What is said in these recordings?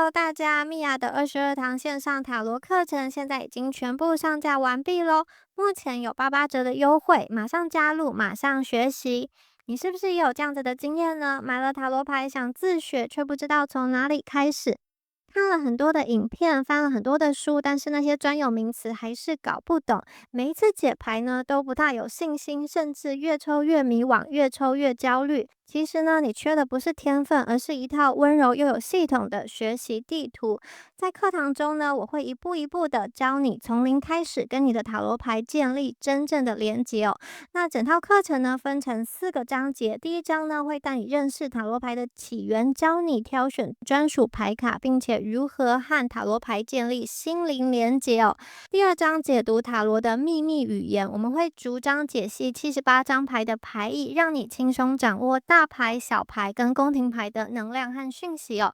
Hello，大家，米娅的22堂线上塔罗课程现在已经全部上架完毕咯，目前有88折的优惠，马上加入，马上学习。你是不是也有这样子的经验呢？买了塔罗牌想自学，却不知道从哪里开始，看了很多的影片，翻了很多的书，但是那些专有名词还是搞不懂。每一次解牌呢，都不大有信心，甚至越抽越迷惘，越抽越焦虑。其实呢，你缺的不是天分，而是一套温柔又有系统的学习地图。在课堂中呢，我会一步一步的教你从零开始跟你的塔罗牌建立真正的连结哦。那整套课程呢，分成4个章节。第一章呢，会带你认识塔罗牌的起源，教你挑选专属牌卡，并且如何和塔罗牌建立心灵连结哦。第二章解读塔罗的秘密语言，我们会逐章解析78张牌的牌意，让你轻松掌握大牌、小牌跟宫廷牌的能量和讯息哦。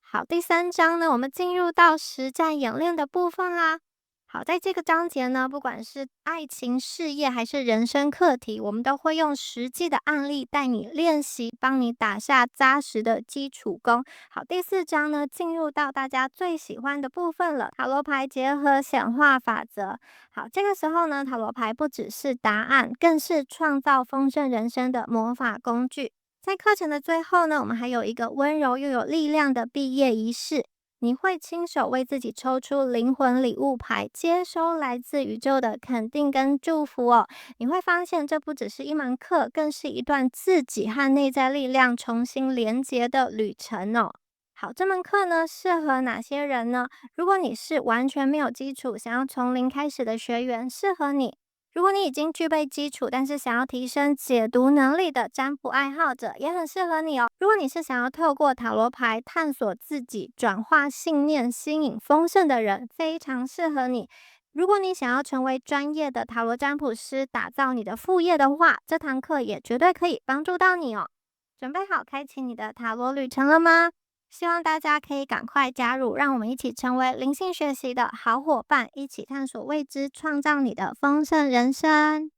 好，第3章呢，我们进入到实战演练的部分啦。好，在这个章节呢，不管是爱情、事业还是人生课题，我们都会用实际的案例带你练习，帮你打下扎实的基础功。好，第4章呢，进入到大家最喜欢的部分了，塔罗牌结合显化法则。好，这个时候呢，塔罗牌不只是答案，更是创造丰盛人生的魔法工具。在课程的最后呢，我们还有一个温柔又有力量的毕业仪式。你会亲手为自己抽出灵魂礼物牌，接收来自宇宙的肯定跟祝福哦。你会发现这不只是一门课，更是一段自己和内在力量重新连结的旅程哦。好，这门课呢，适合哪些人呢？如果你是完全没有基础，想要从零开始的学员，适合你。如果你已经具备基础，但是想要提升解读能力的占卜爱好者，也很适合你哦。如果你是想要透过塔罗牌探索自己、转化信念、吸引丰盛的人，非常适合你。如果你想要成为专业的塔罗占卜师，打造你的副业的话，这堂课也绝对可以帮助到你哦。准备好开启你的塔罗旅程了吗？希望大家可以赶快加入，让我们一起成为灵性学习的好伙伴，一起探索未知，创造你的丰盛人生。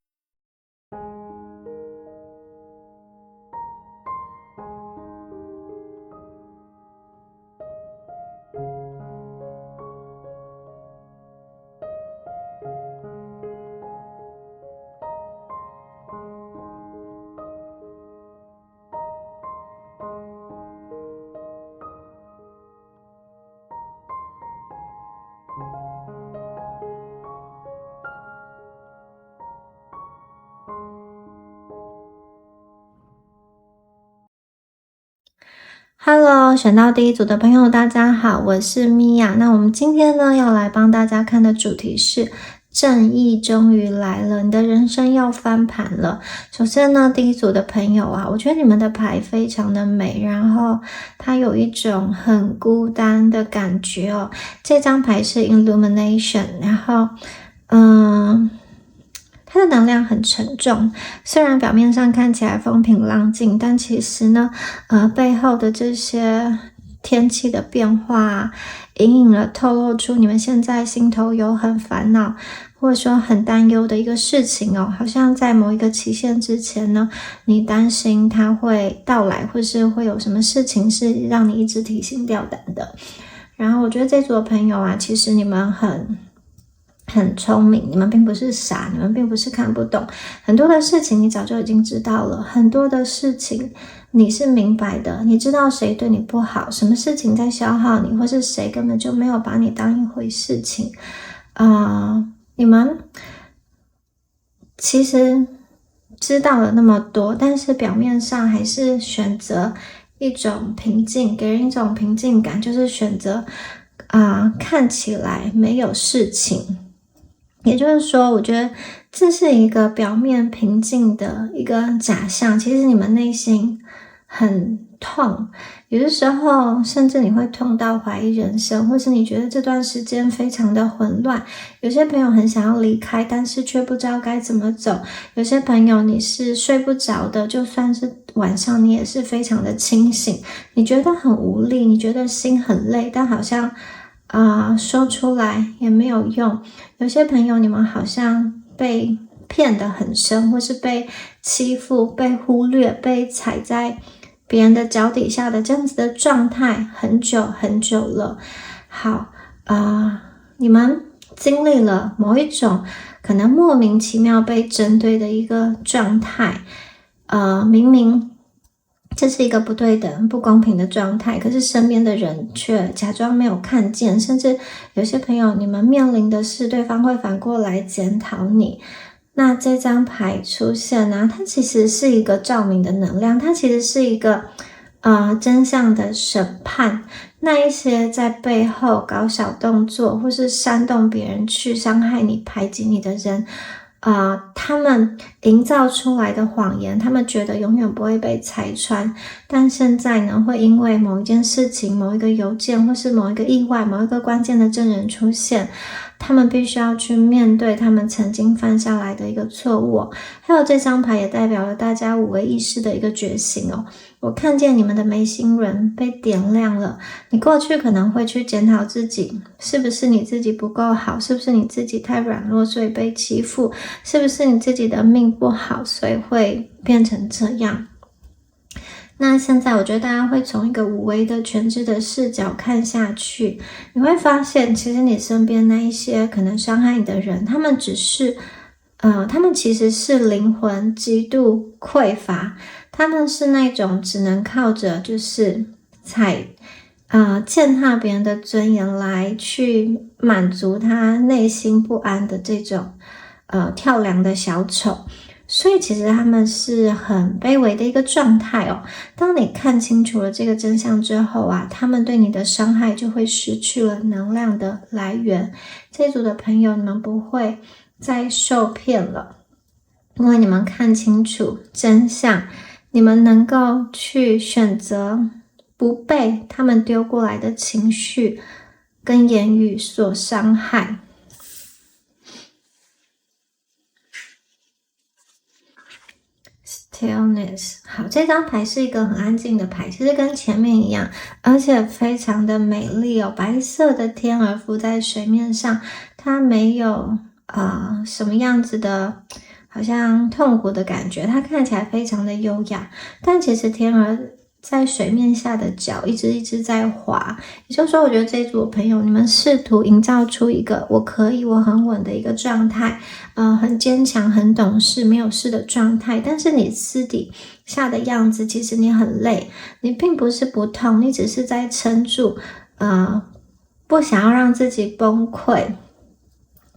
Hello，选到第一组的朋友，大家好，我是米娅。那我们今天呢，要来帮大家看的主题是正义终于来了，你的人生要翻盘了。首先呢，第一组的朋友啊，我觉得你们的牌非常的美，然后它有一种很孤单的感觉哦。这张牌是 Illumination， 然后它的能量很沉重，虽然表面上看起来风平浪静，但其实呢，背后的这些天气的变化，隐隐的透露出你们现在心头有很烦恼，或者说很担忧的一个事情哦，好像在某一个期限之前呢，你担心它会到来，或是会有什么事情是让你一直提心吊胆的。然后我觉得这组的朋友啊，其实你们很聪明，你们并不是傻，你们并不是看不懂，很多的事情你早就已经知道了，很多的事情你是明白的，你知道谁对你不好，什么事情在消耗你，或是谁根本就没有把你当一回事情。你们其实知道了那么多，但是表面上还是选择一种平静，给人一种平静感，就是选择看起来没有事情。也就是说，我觉得这是一个表面平静的一个假象，其实你们内心很痛，有的时候甚至你会痛到怀疑人生，或是你觉得这段时间非常的混乱。有些朋友很想要离开，但是却不知道该怎么走。有些朋友你是睡不着的，就算是晚上你也是非常的清醒，你觉得很无力，你觉得心很累，但好像说出来也没有用。有些朋友你们好像被骗得很深，或是被欺负、被忽略、被踩在别人的脚底下的这样子的状态很久很久了。好，你们经历了某一种可能莫名其妙被针对的一个状态，明明这是一个不对等、不公平的状态，可是身边的人却假装没有看见，甚至有些朋友，你们面临的是对方会反过来检讨你。那这张牌出现呢，它其实是一个照明的能量，它其实是一个真相的审判。那一些在背后搞小动作或是煽动别人去伤害你、排挤你的人，他们营造出来的谎言，他们觉得永远不会被拆穿，但现在呢，会因为某一件事情、某一个邮件或是某一个意外、某一个关键的证人出现，他们必须要去面对他们曾经犯下来的一个错误。还有这张牌也代表了大家无为意识的一个觉醒哦。我看见你们的眉心轮被点亮了，你过去可能会去检讨自己，是不是你自己不够好，是不是你自己太软弱所以被欺负，是不是你自己的命不好所以会变成这样。那现在我觉得大家会从一个无为的全知的视角看下去，你会发现其实你身边那一些可能伤害你的人，他们其实是灵魂极度匮乏，他们是那种只能靠着就是践踏别人的尊严来去满足他内心不安的这种跳梁的小丑。所以其实他们是很卑微的一个状态哦。当你看清楚了这个真相之后啊，他们对你的伤害就会失去了能量的来源。这一组的朋友，你们不会再受骗了，因为你们看清楚真相，你们能够去选择不被他们丢过来的情绪跟言语所伤害。Stillness， 好，这张牌是一个很安静的牌，其实跟前面一样，而且非常的美丽哦。白色的天鹅浮在水面上，它没有什么样子的好像痛苦的感觉，它看起来非常的优雅，但其实天鹅在水面下的脚一直在滑。也就是说，我觉得这一组朋友，你们试图营造出一个我可以，我很稳的一个状态，很坚强、很懂事、没有事的状态。但是你私底下的样子，其实你很累，你并不是不痛，你只是在撑住，不想要让自己崩溃。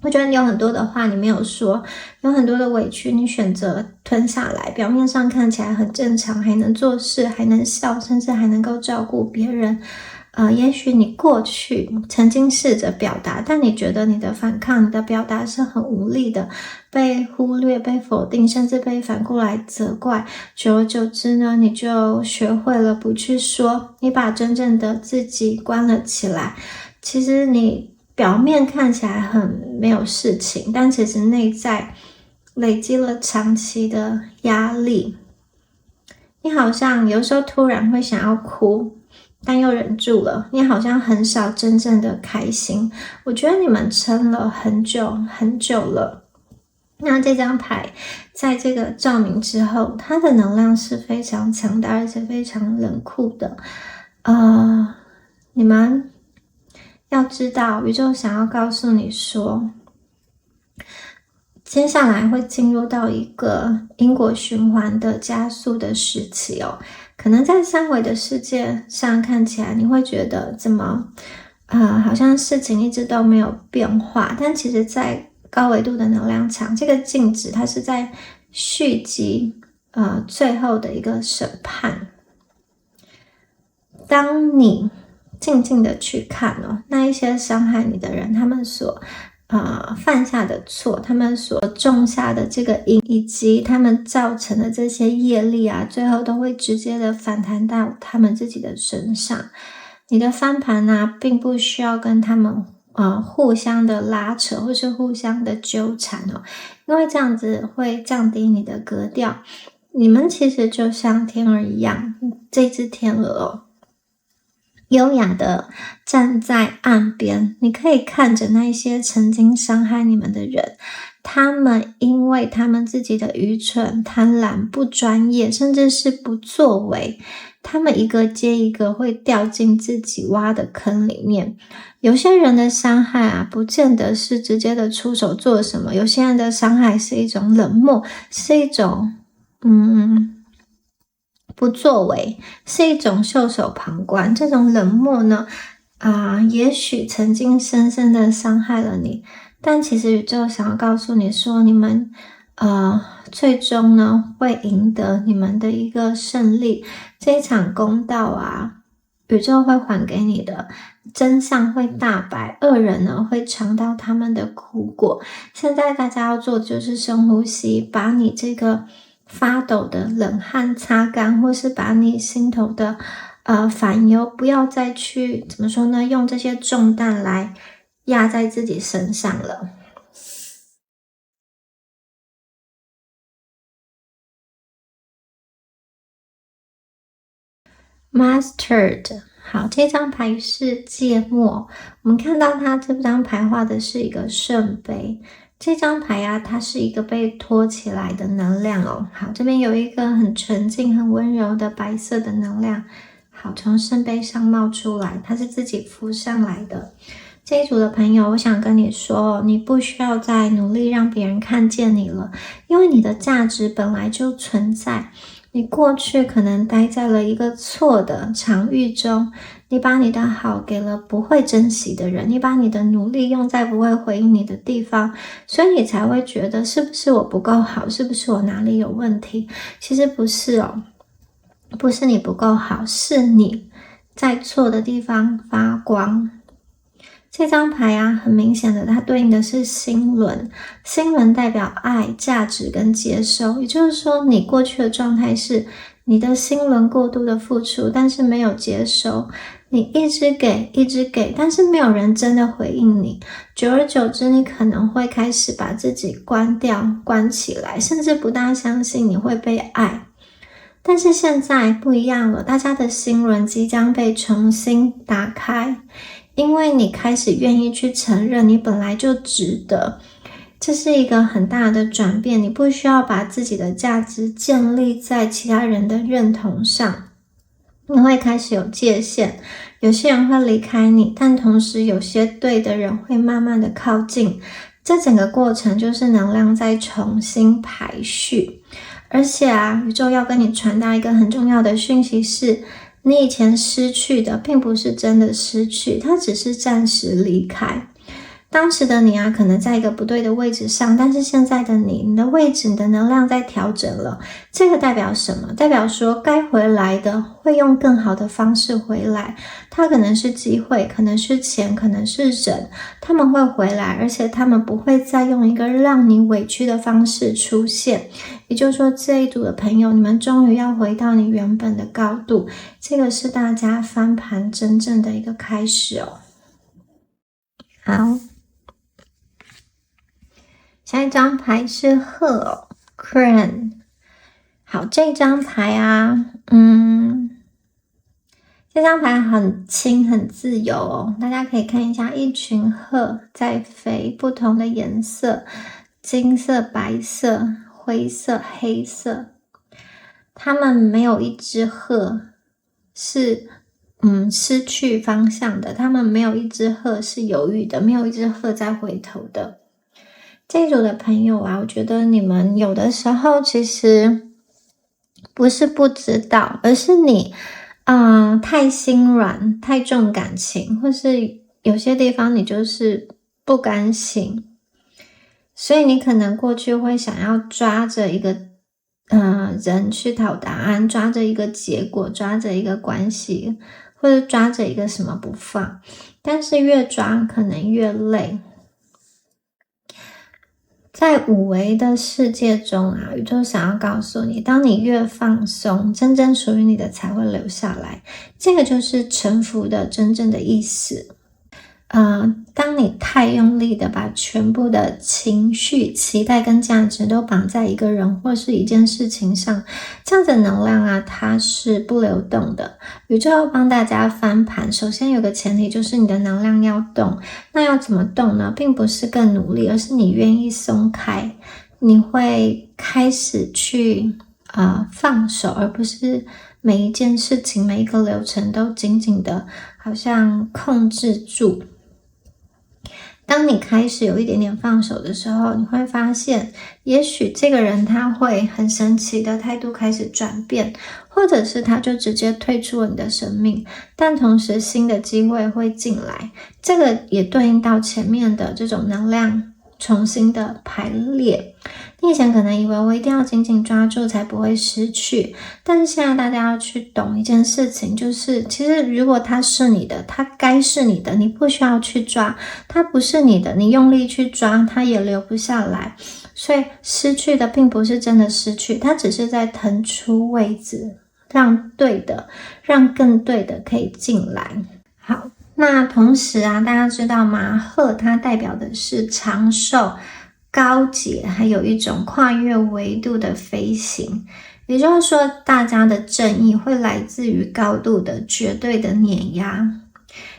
我觉得你有很多的话你没有说，有很多的委屈你选择吞下来，表面上看起来很正常，还能做事，还能笑，甚至还能够照顾别人。也许你过去曾经试着表达，但你觉得你的反抗、你的表达是很无力的，被忽略、被否定，甚至被反过来责怪。久而久之呢，你就学会了不去说，你把真正的自己关了起来。其实你表面看起来很没有事情，但其实内在累积了长期的压力。你好像有时候突然会想要哭，但又忍住了。你好像很少真正的开心。我觉得你们撑了很久很久了。那这张牌在这个照明之后，它的能量是非常强大而且非常冷酷的。你们要知道，宇宙想要告诉你说，接下来会进入到一个因果循环的加速的时期哦。可能在三维的世界上看起来，你会觉得怎么好像事情一直都没有变化，但其实在高维度的能量场，这个静止它是在蓄积最后的一个审判。当你静静的去看哦，那一些伤害你的人，他们所犯下的错，他们所种下的这个因，以及他们造成的这些业力啊，最后都会直接的反弹到他们自己的身上。你的翻盘啊，并不需要跟他们互相的拉扯或是互相的纠缠哦，因为这样子会降低你的格调。你们其实就像天鹅一样，这只天鹅哦，优雅的站在岸边，你可以看着那些曾经伤害你们的人，他们因为他们自己的愚蠢、贪婪、不专业，甚至是不作为，他们一个接一个会掉进自己挖的坑里面。有些人的伤害啊，不见得是直接的出手做什么，有些人的伤害是一种冷漠，是一种不作为，是一种袖手旁观。这种冷漠呢也许曾经深深的伤害了你，但其实宇宙想要告诉你说，你们最终呢会赢得你们的一个胜利。这一场公道啊，宇宙会还给你的，真相会大白，恶人呢会尝到他们的苦果。现在大家要做的就是深呼吸，把你这个发抖的冷汗擦干，或是把你心头的烦忧不要再去怎么说呢，用这些重担来压在自己身上了。Mastered， 好，这张牌是芥末。我们看到它这张牌画的是一个圣杯，这张牌啊，它是一个被托起来的能量哦。好，这边有一个很纯净、很温柔的白色的能量，好，从圣杯上冒出来，它是自己浮上来的。这一组的朋友，我想跟你说，你不需要再努力让别人看见你了，因为你的价值本来就存在。你过去可能待在了一个错的场域中，你把你的好给了不会珍惜的人，你把你的努力用在不会回应你的地方，所以你才会觉得是不是我不够好，是不是我哪里有问题？其实不是哦，不是你不够好，是你在错的地方发光。这张牌啊，很明显的，它对应的是心轮。心轮代表爱、价值跟接受，也就是说，你过去的状态是你的心轮过度的付出，但是没有接收，你一直给，但是没有人真的回应你。久而久之，你可能会开始把自己关掉、关起来，甚至不大相信你会被爱。但是现在不一样了，大家的心轮即将被重新打开。因为你开始愿意去承认你本来就值得，这是一个很大的转变。你不需要把自己的价值建立在其他人的认同上，你会开始有界限。有些人会离开你，但同时有些对的人会慢慢的靠近。这整个过程就是能量在重新排序。而且宇宙要跟你传达一个很重要的讯息是，你以前失去的并不是真的失去，它只是暂时离开。当时的你可能在一个不对的位置上，但是现在的你的位置，你的能量在调整了。这个代表什么？代表说该回来的会用更好的方式回来。它可能是机会，可能是钱，可能是人，他们会回来，而且他们不会再用一个让你委屈的方式出现。也就是说，这一组的朋友，你们终于要回到你原本的高度，这个是大家翻盘真正的一个开始哦。好，下一张牌是鹤Crane。好，这张牌这张牌很轻很自由哦，大家可以看一下，一群鹤在飞，不同的颜色，金色、白色、灰色、黑色。它们没有一只鹤是失去方向的，它们没有一只鹤是犹豫的，没有一只鹤在回头的。这一组的朋友我觉得你们有的时候其实不是不知道，而是你太心软，太重感情，或是有些地方你就是不甘心，所以你可能过去会想要抓着一个人去讨答案，抓着一个结果，抓着一个关系，或者抓着一个什么不放，但是越抓可能越累。在五维的世界中宇宙想要告诉你，当你越放松，真正属于你的才会留下来。这个就是臣服的真正的意思。当你太用力的把全部的情绪、期待跟价值都绑在一个人或是一件事情上，这样的能量它是不流动的。宇宙要帮大家翻盘，首先有个前提就是你的能量要动。那要怎么动呢？并不是更努力，而是你愿意松开，你会开始去放手，而不是每一件事情每一个流程都紧紧的好像控制住。当你开始有一点点放手的时候，你会发现也许这个人他会很神奇的态度开始转变，或者是他就直接退出了你的生命，但同时新的机会会进来。这个也对应到前面的这种能量重新的排列。你以前可能以为我一定要紧紧抓住才不会失去，但是现在大家要去懂一件事情，就是其实如果它是你的，它该是你的，你不需要去抓；它不是你的，你用力去抓，它也留不下来。所以失去的并不是真的失去，它只是在腾出位置，让更对的可以进来。好，那同时啊，大家知道吗？鹤它代表的是长寿、高洁，还有一种跨越维度的飞行。也就是说，大家的正义会来自于高度的绝对的碾压。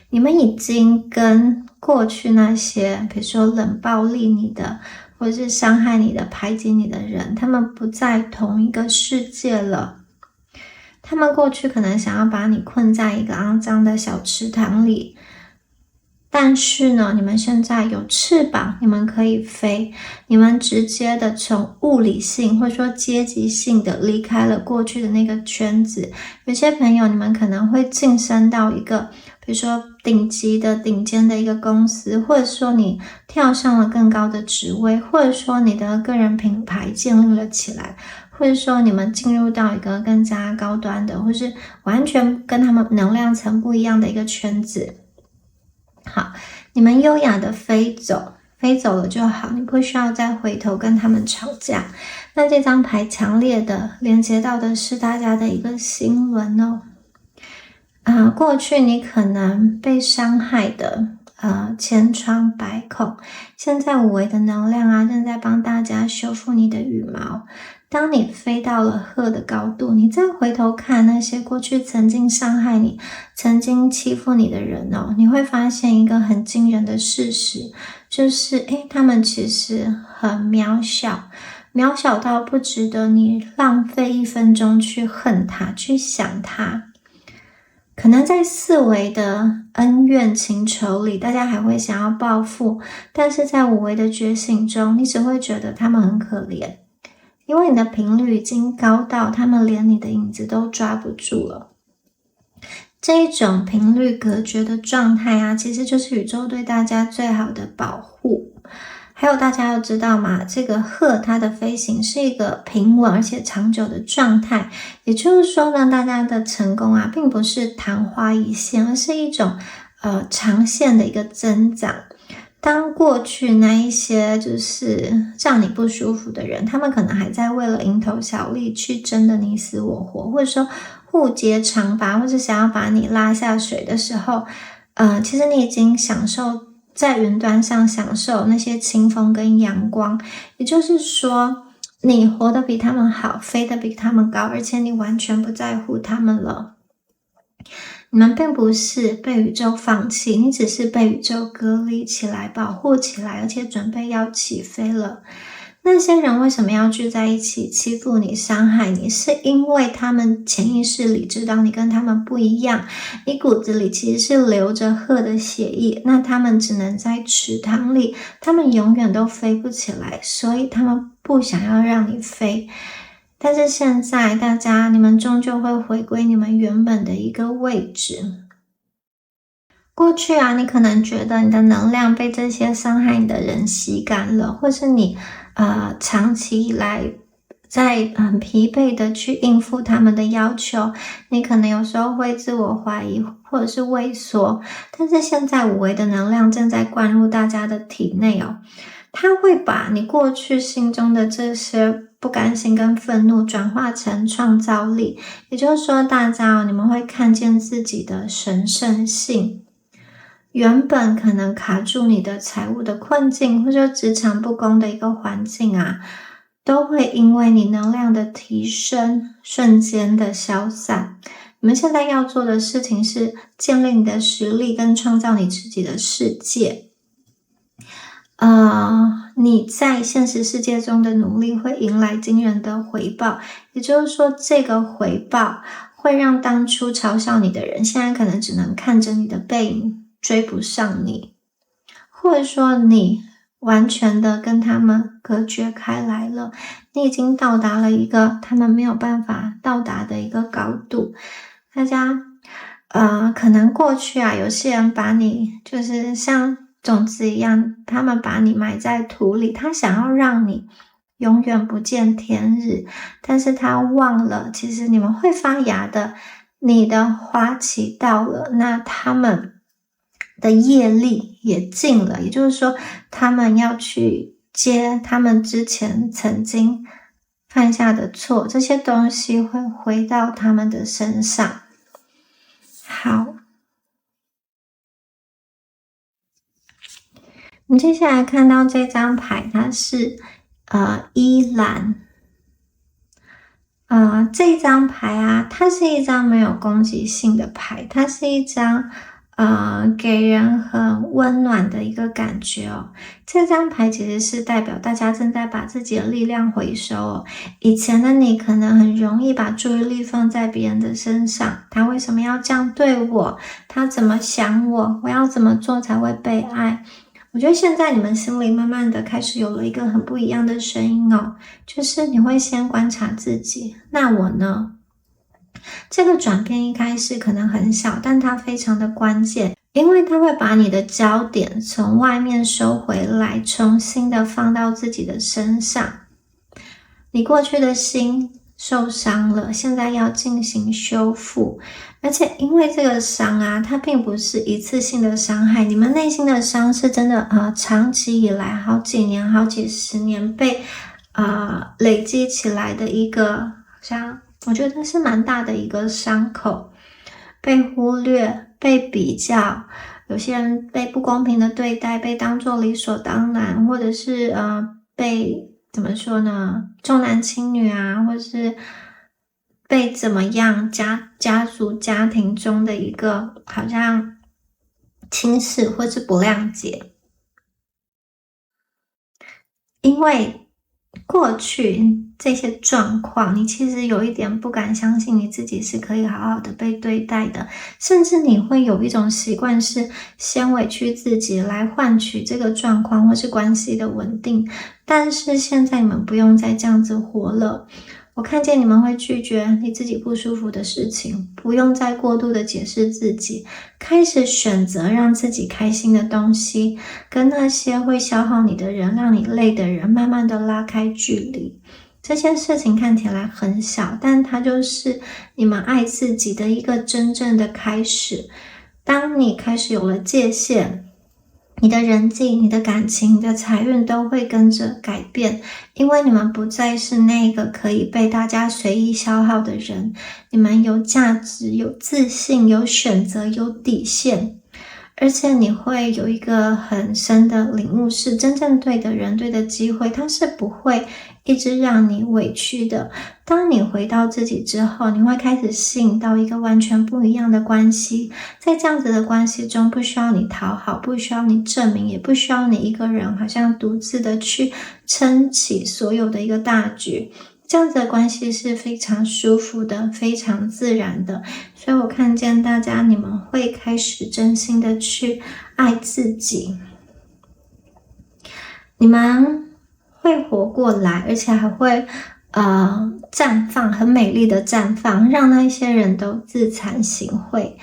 你们已经跟过去那些比如说冷暴力你的，或者是伤害你的、排挤你的人，他们不在同一个世界了。他们过去可能想要把你困在一个肮脏的小池塘里，但是呢，你们现在有翅膀，你们可以飞，你们直接的从物理性或者说阶级性的离开了过去的那个圈子。有些朋友，你们可能会晋升到一个比如说顶尖的一个公司，或者说你跳上了更高的职位，或者说你的个人品牌建立了起来，或者说你们进入到一个更加高端的，或是完全跟他们能量层不一样的一个圈子。好，你们优雅的飞走了就好，你不需要再回头跟他们吵架。那这张牌强烈的连接到的是大家的一个心轮哦。过去你可能被伤害的千疮百孔，现在五维的能量啊正在帮大家修复你的羽毛。当你飞到了鹤的高度，你再回头看那些过去曾经伤害你、曾经欺负你的人哦，你会发现一个很惊人的事实，就是他们其实很渺小到不值得你浪费1分钟去恨他、去想他。可能在4维的恩怨情仇里，大家还会想要报复，但是在5维的觉醒中，你只会觉得他们很可怜。因为你的频率已经高到他们连你的影子都抓不住了。这一种频率隔绝的状态啊，其实就是宇宙对大家最好的保护。还有大家要知道嘛，这个鹤它的飞行是一个平稳而且长久的状态，也就是说呢，大家的成功啊，并不是昙花一现，而是一种长线的一个增长。当过去那一些就是让你不舒服的人，他们可能还在为了蝇头小利去争得你死我活，或者说互揭长疤，或者想要把你拉下水的时候，其实你已经在云端上享受那些清风跟阳光，也就是说你活得比他们好，飞得比他们高，而且你完全不在乎他们了。你们并不是被宇宙放弃，你只是被宇宙隔离起来、保护起来，而且准备要起飞了。那些人为什么要聚在一起欺负你、伤害你？是因为他们潜意识里知道你跟他们不一样，你骨子里其实是流着鹤的血液，那他们只能在池塘里，他们永远都飞不起来，所以他们不想要让你飞。但是现在大家，你们终究会回归你们原本的一个位置。过去啊，你可能觉得你的能量被这些伤害你的人吸干了，或是你长期以来在很疲惫的去应付他们的要求，你可能有时候会自我怀疑或者是畏缩。但是现在5维的能量正在灌入大家的体内哦，它会把你过去心中的这些不甘心跟愤怒转化成创造力，也就是说大家你们会看见自己的神圣性。原本可能卡住你的财务的困境，或者职场不公的一个环境啊，都会因为你能量的提升瞬间的消散。你们现在要做的事情是建立你的实力跟创造你自己的世界。你在现实世界中的努力会迎来惊人的回报，也就是说这个回报会让当初嘲笑你的人，现在可能只能看着你的背影，追不上你，或者说你完全的跟他们隔绝开来了，你已经到达了一个他们没有办法到达的一个高度。大家可能过去有些人把你就是像种子一样，他们把你埋在土里，他想要让你永远不见天日，但是他忘了其实你们会发芽的，你的花期到了，那他们的业力也尽了，也就是说他们要去接他们之前曾经犯下的错，这些东西会回到他们的身上。好，我们接下来看到这张牌，它是依兰。这张牌它是一张没有攻击性的牌，它是一张给人很温暖的一个感觉哦。这张牌其实是代表大家正在把自己的力量回收哦。以前的你可能很容易把注意力放在别人的身上，他为什么要这样对我？他怎么想我？我要怎么做才会被爱？我觉得现在你们心里慢慢的开始有了一个很不一样的声音哦，就是你会先观察自己，那我呢？这个转变一开始可能很小，但它非常的关键，因为它会把你的焦点从外面收回来，重新的放到自己的身上。你过去的心受伤了，现在要进行修复，而且因为这个伤它并不是一次性的伤害，你们内心的伤是真的长期以来好几年好几十年被累积起来的一个像我觉得是蛮大的一个伤口，被忽略，被比较，有些人被不公平的对待，被当作理所当然，或者是被怎么说呢，重男轻女或者是被怎么样家族家庭中的一个好像轻视或是不谅解。因为过去这些状况，你其实有一点不敢相信你自己是可以好好的被对待的，甚至你会有一种习惯是先委屈自己来换取这个状况或是关系的稳定，但是现在你们不用再这样子活了。我看见你们会拒绝你自己不舒服的事情，不用再过度的解释自己，开始选择让自己开心的东西，跟那些会消耗你的人，让你累的人，慢慢的拉开距离。这件事情看起来很小，但它就是你们爱自己的一个真正的开始。当你开始有了界限，你的人际、你的感情、你的财运都会跟着改变，因为你们不再是那个可以被大家随意消耗的人，你们有价值、有自信、有选择、有底线，而且你会有一个很深的领悟，是真正对的人、对的机会，它是不会一直让你委屈的。当你回到自己之后，你会开始吸引到一个完全不一样的关系，在这样子的关系中，不需要你讨好，不需要你证明，也不需要你一个人好像独自的去撑起所有的一个大局，这样子的关系是非常舒服的，非常自然的。所以我看见大家你们会开始真心的去爱自己，你们会活过来，而且还会绽放，很美丽的绽放，让那些人都自惭形秽。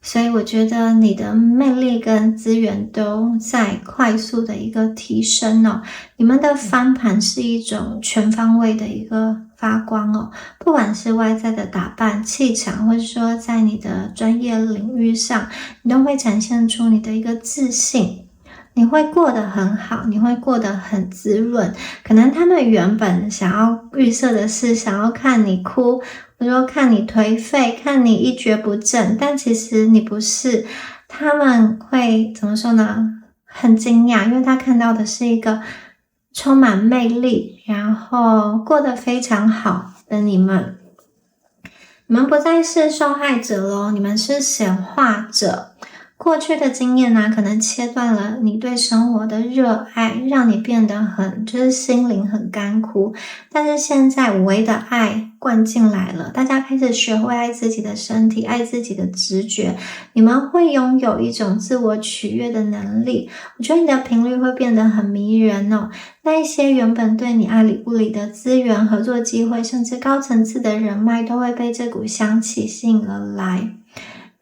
所以我觉得你的魅力跟资源都在快速的一个提升哦。你们的翻盘是一种全方位的一个发光哦，不管是外在的打扮、气场，或者说在你的专业领域上，你都会展现出你的一个自信。你会过得很好，你会过得很滋润。可能他们原本想要预设的是想要看你哭，或者说看你颓废，看你一蹶不振，但其实你不是。他们会怎么说呢？很惊讶，因为他看到的是一个充满魅力，然后过得非常好的你们。你们不再是受害者咯，你们是显化者。过去的经验可能切断了你对生活的热爱，让你变得就是心灵很干枯。但是现在无为的爱灌进来了，大家开始学会爱自己的身体，爱自己的直觉，你们会拥有一种自我取悦的能力。我觉得你的频率会变得很迷人哦。那一些原本对你爱理不理的资源、合作机会，甚至高层次的人脉，都会被这股香气吸引而来。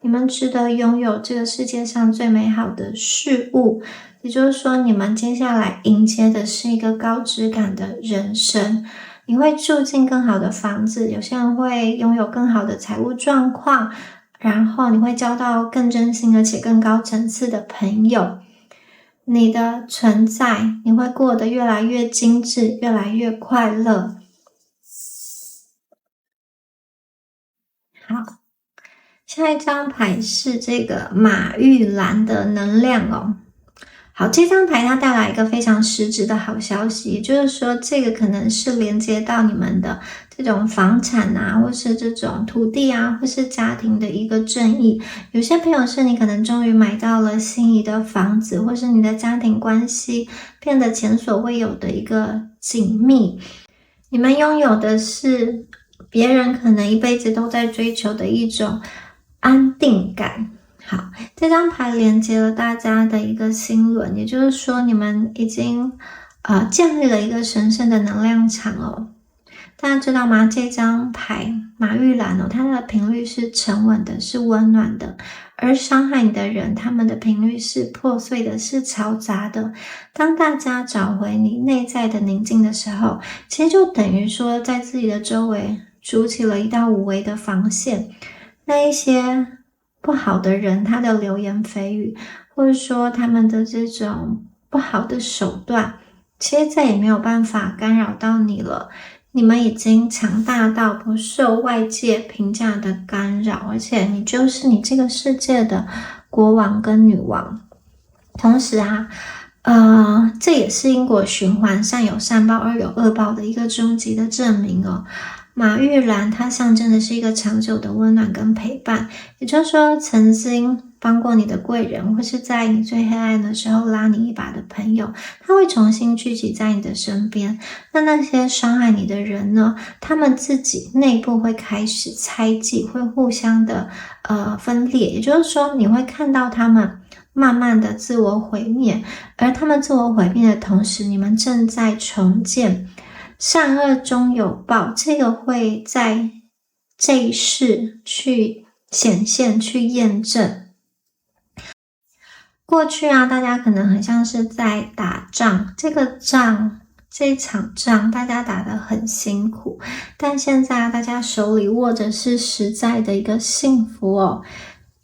你们值得拥有这个世界上最美好的事物，也就是说，你们接下来迎接的是一个高质感的人生。你会住进更好的房子，有些人会拥有更好的财务状况，然后你会交到更真心而且更高层次的朋友。你的存在，你会过得越来越精致，越来越快乐。好，下一张牌是这个马玉兰的能量哦。好，这张牌它带来一个非常实质的好消息，也就是说，这个可能是连接到你们的这种房产或是这种土地或是家庭的一个正义。有些朋友是你可能终于买到了心仪的房子，或是你的家庭关系变得前所未有的一个紧密。你们拥有的是别人可能一辈子都在追求的一种安定感。好，这张牌连接了大家的一个心轮，也就是说你们已经建立了一个神圣的能量场哦。大家知道吗？这张牌马玉兰它的频率是沉稳的，是温暖的，而伤害你的人，他们的频率是破碎的，是嘈杂的。当大家找回你内在的宁静的时候，其实就等于说在自己的周围筑起了一道无为的防线。那一些不好的人，他的流言蜚语，或者说他们的这种不好的手段，其实再也没有办法干扰到你了。你们已经强大到不受外界评价的干扰，而且你就是你这个世界的国王跟女王。同时这也是因果循环，善有善报，恶有恶报的一个终极的证明哦。马玉兰它象征的是一个长久的温暖跟陪伴，也就是说曾经帮过你的贵人，或是在你最黑暗的时候拉你一把的朋友，他会重新聚集在你的身边。那些伤害你的人呢，他们自己内部会开始猜忌，会互相的分裂，也就是说你会看到他们慢慢的自我毁灭，而他们自我毁灭的同时，你们正在重建。善恶终有报，这个会在这一世去显现，去验证。过去大家可能很像是在打仗，这一场仗大家打得很辛苦，但现在大家手里握着是实在的一个幸福哦。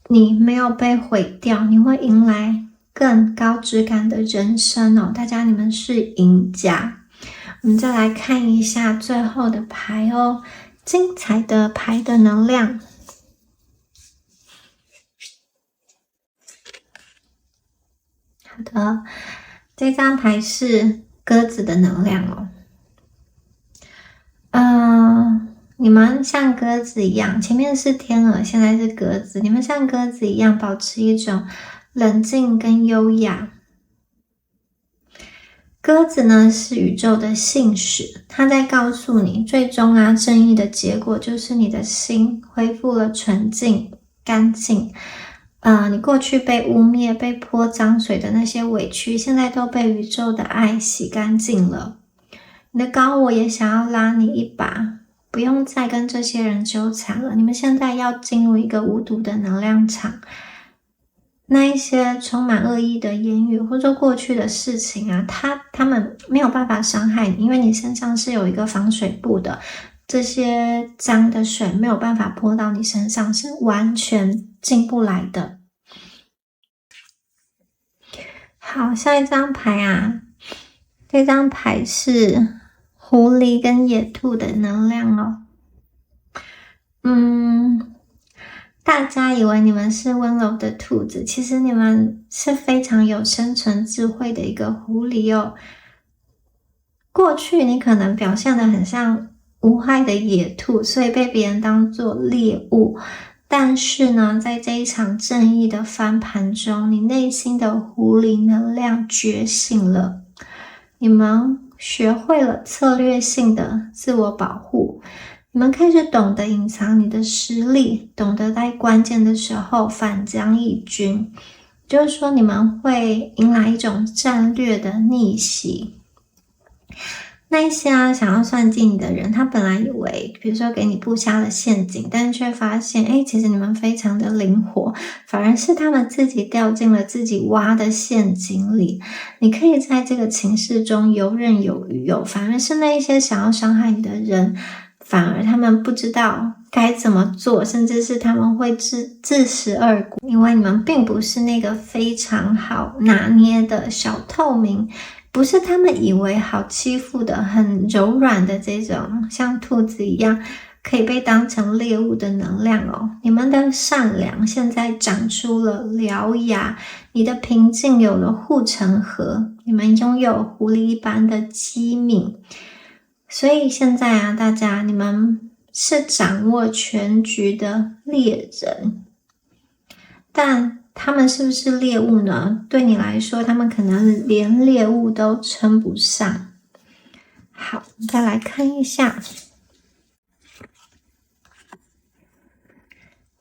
你没有被毁掉，你会迎来更高质感的人生哦。大家你们是赢家。我们再来看一下最后的牌哦，精彩的牌的能量。好的，这张牌是鸽子的能量哦。你们像鸽子一样，前面是天鹅，现在是鸽子，你们像鸽子一样保持一种冷静跟优雅。鸽子呢是宇宙的信使，它在告诉你，最终正义的结果就是你的心恢复了纯净、干净。你过去被污蔑、被泼脏水的那些委屈，现在都被宇宙的爱洗干净了。你的高我也想要拉你一把，不用再跟这些人纠缠了。你们现在要进入一个无毒的能量场。那一些充满恶意的言语或者过去的事情他们没有办法伤害你，因为你身上是有一个防水布的，这些脏的水没有办法泼到你身上，是完全进不来的。好，下一张牌这张牌是狐狸跟野兔的能量哦。大家以为你们是温柔的兔子，其实你们是非常有生存智慧的一个狐狸哦。过去你可能表现得很像无害的野兔，所以被别人当作猎物，但是呢，在这一场正义的翻盘中，你内心的狐狸能量觉醒了，你们学会了策略性的自我保护，你们开始懂得隐藏你的实力，懂得在关键的时候反将一军，就是说你们会迎来一种战略的逆袭。那一些想要算计你的人，他本来以为比如说给你布下了陷阱，但却发现其实你们非常的灵活，反而是他们自己掉进了自己挖的陷阱里。你可以在这个情势中游刃有余反而是那一些想要伤害你的人，反而他们不知道该怎么做，甚至是他们会自食恶果，因为你们并不是那个非常好拿捏的小透明，不是他们以为好欺负的很柔软的这种像兔子一样可以被当成猎物的能量你们的善良现在长出了獠牙，你的平静有了护城河，你们拥有狐狸一般的机敏。所以现在大家你们是掌握全局的猎人，但他们是不是猎物呢？对你来说，他们可能连猎物都称不上。好，再来看一下。